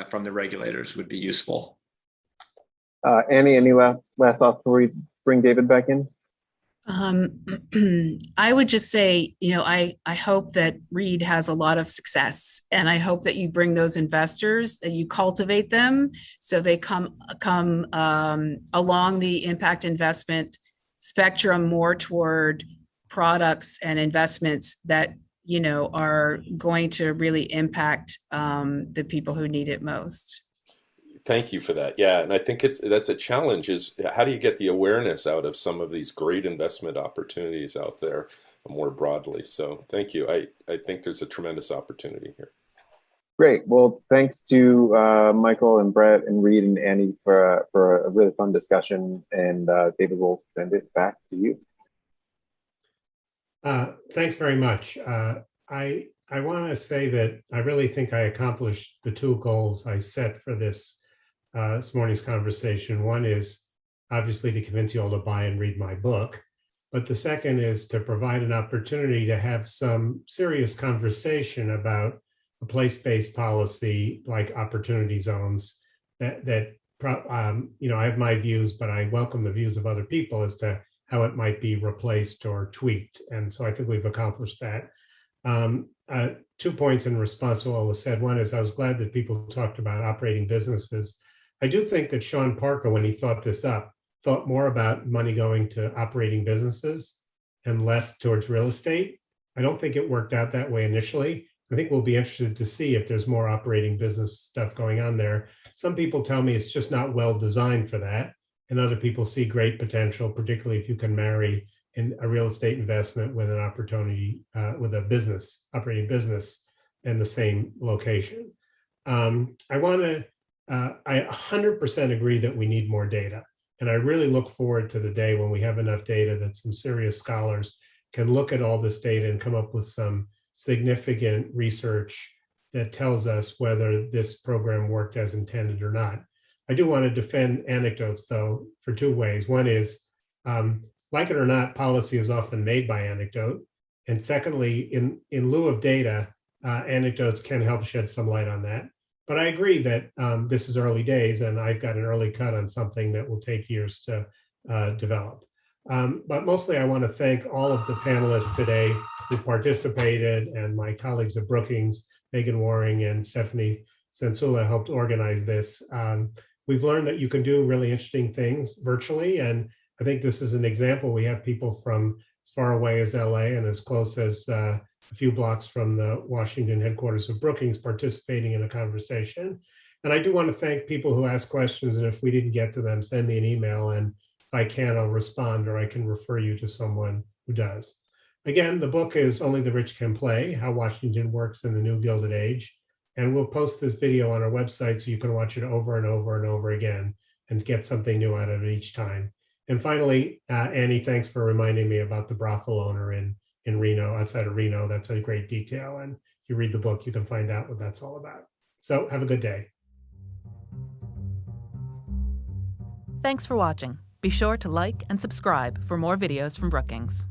from the regulators would be useful. Annie, any last thoughts before we bring David back in? I would just say, I hope that Reid has a lot of success, and I hope that you bring those investors, that you cultivate them so they come along the impact investment spectrum more toward products and investments that, are going to really impact the people who need it most. Thank you for that. Yeah, and I think that's a challenge, is how do you get the awareness out of some of these great investment opportunities out there more broadly? So thank you. I think there's a tremendous opportunity here. Great. Well, thanks to Michael and Brett and Reid and Annie for a really fun discussion. And David, will send it back to you. Thanks very much. I want to say that I really think I accomplished the two goals I set for this morning's conversation. One is obviously to convince you all to buy and read my book, but the second is to provide an opportunity to have some serious conversation about a place-based policy like opportunity zones that I have my views, but I welcome the views of other people as to how it might be replaced or tweaked. And so I think we've accomplished that. 2 points in response to what was said. One is I was glad that people talked about operating businesses. I do think that Sean Parker, when he thought this up, thought more about money going to operating businesses and less towards real estate. I don't think it worked out that way initially. I think we'll be interested to see if there's more operating business stuff going on there. Some people tell me it's just not well designed for that, and other people see great potential, particularly if you can marry in a real estate investment with an opportunity, with a business, operating business in the same location. I 100% agree that we need more data. And I really look forward to the day when we have enough data that some serious scholars can look at all this data and come up with some significant research that tells us whether this program worked as intended or not. I do want to defend anecdotes, though, for two ways. One is, like it or not, policy is often made by anecdote. And secondly, in lieu of data, anecdotes can help shed some light on that. But I agree that this is early days, and I've got an early cut on something that will take years to develop. But mostly, I want to thank all of the panelists today who participated, and my colleagues at Brookings, Megan Waring and Stephanie Sensula, helped organize this. We've learned that you can do really interesting things virtually, and I think this is an example. We have people from as far away as LA and as close as a few blocks from the Washington headquarters of Brookings participating in a conversation. And I do want to thank people who ask questions, and if we didn't get to them, send me an email, and if I can, I'll respond, or I can refer you to someone who does. Again, the book is Only the Rich Can Play, How Washington Works in the New Gilded Age. And we'll post this video on our website so you can watch it over and over and over again and get something new out of it each time. And finally, Annie, thanks for reminding me about the brothel owner in Reno, outside of Reno. That's a great detail. And if you read the book, you can find out what that's all about. So have a good day. Thanks for watching. Be sure to like and subscribe for more videos from Brookings.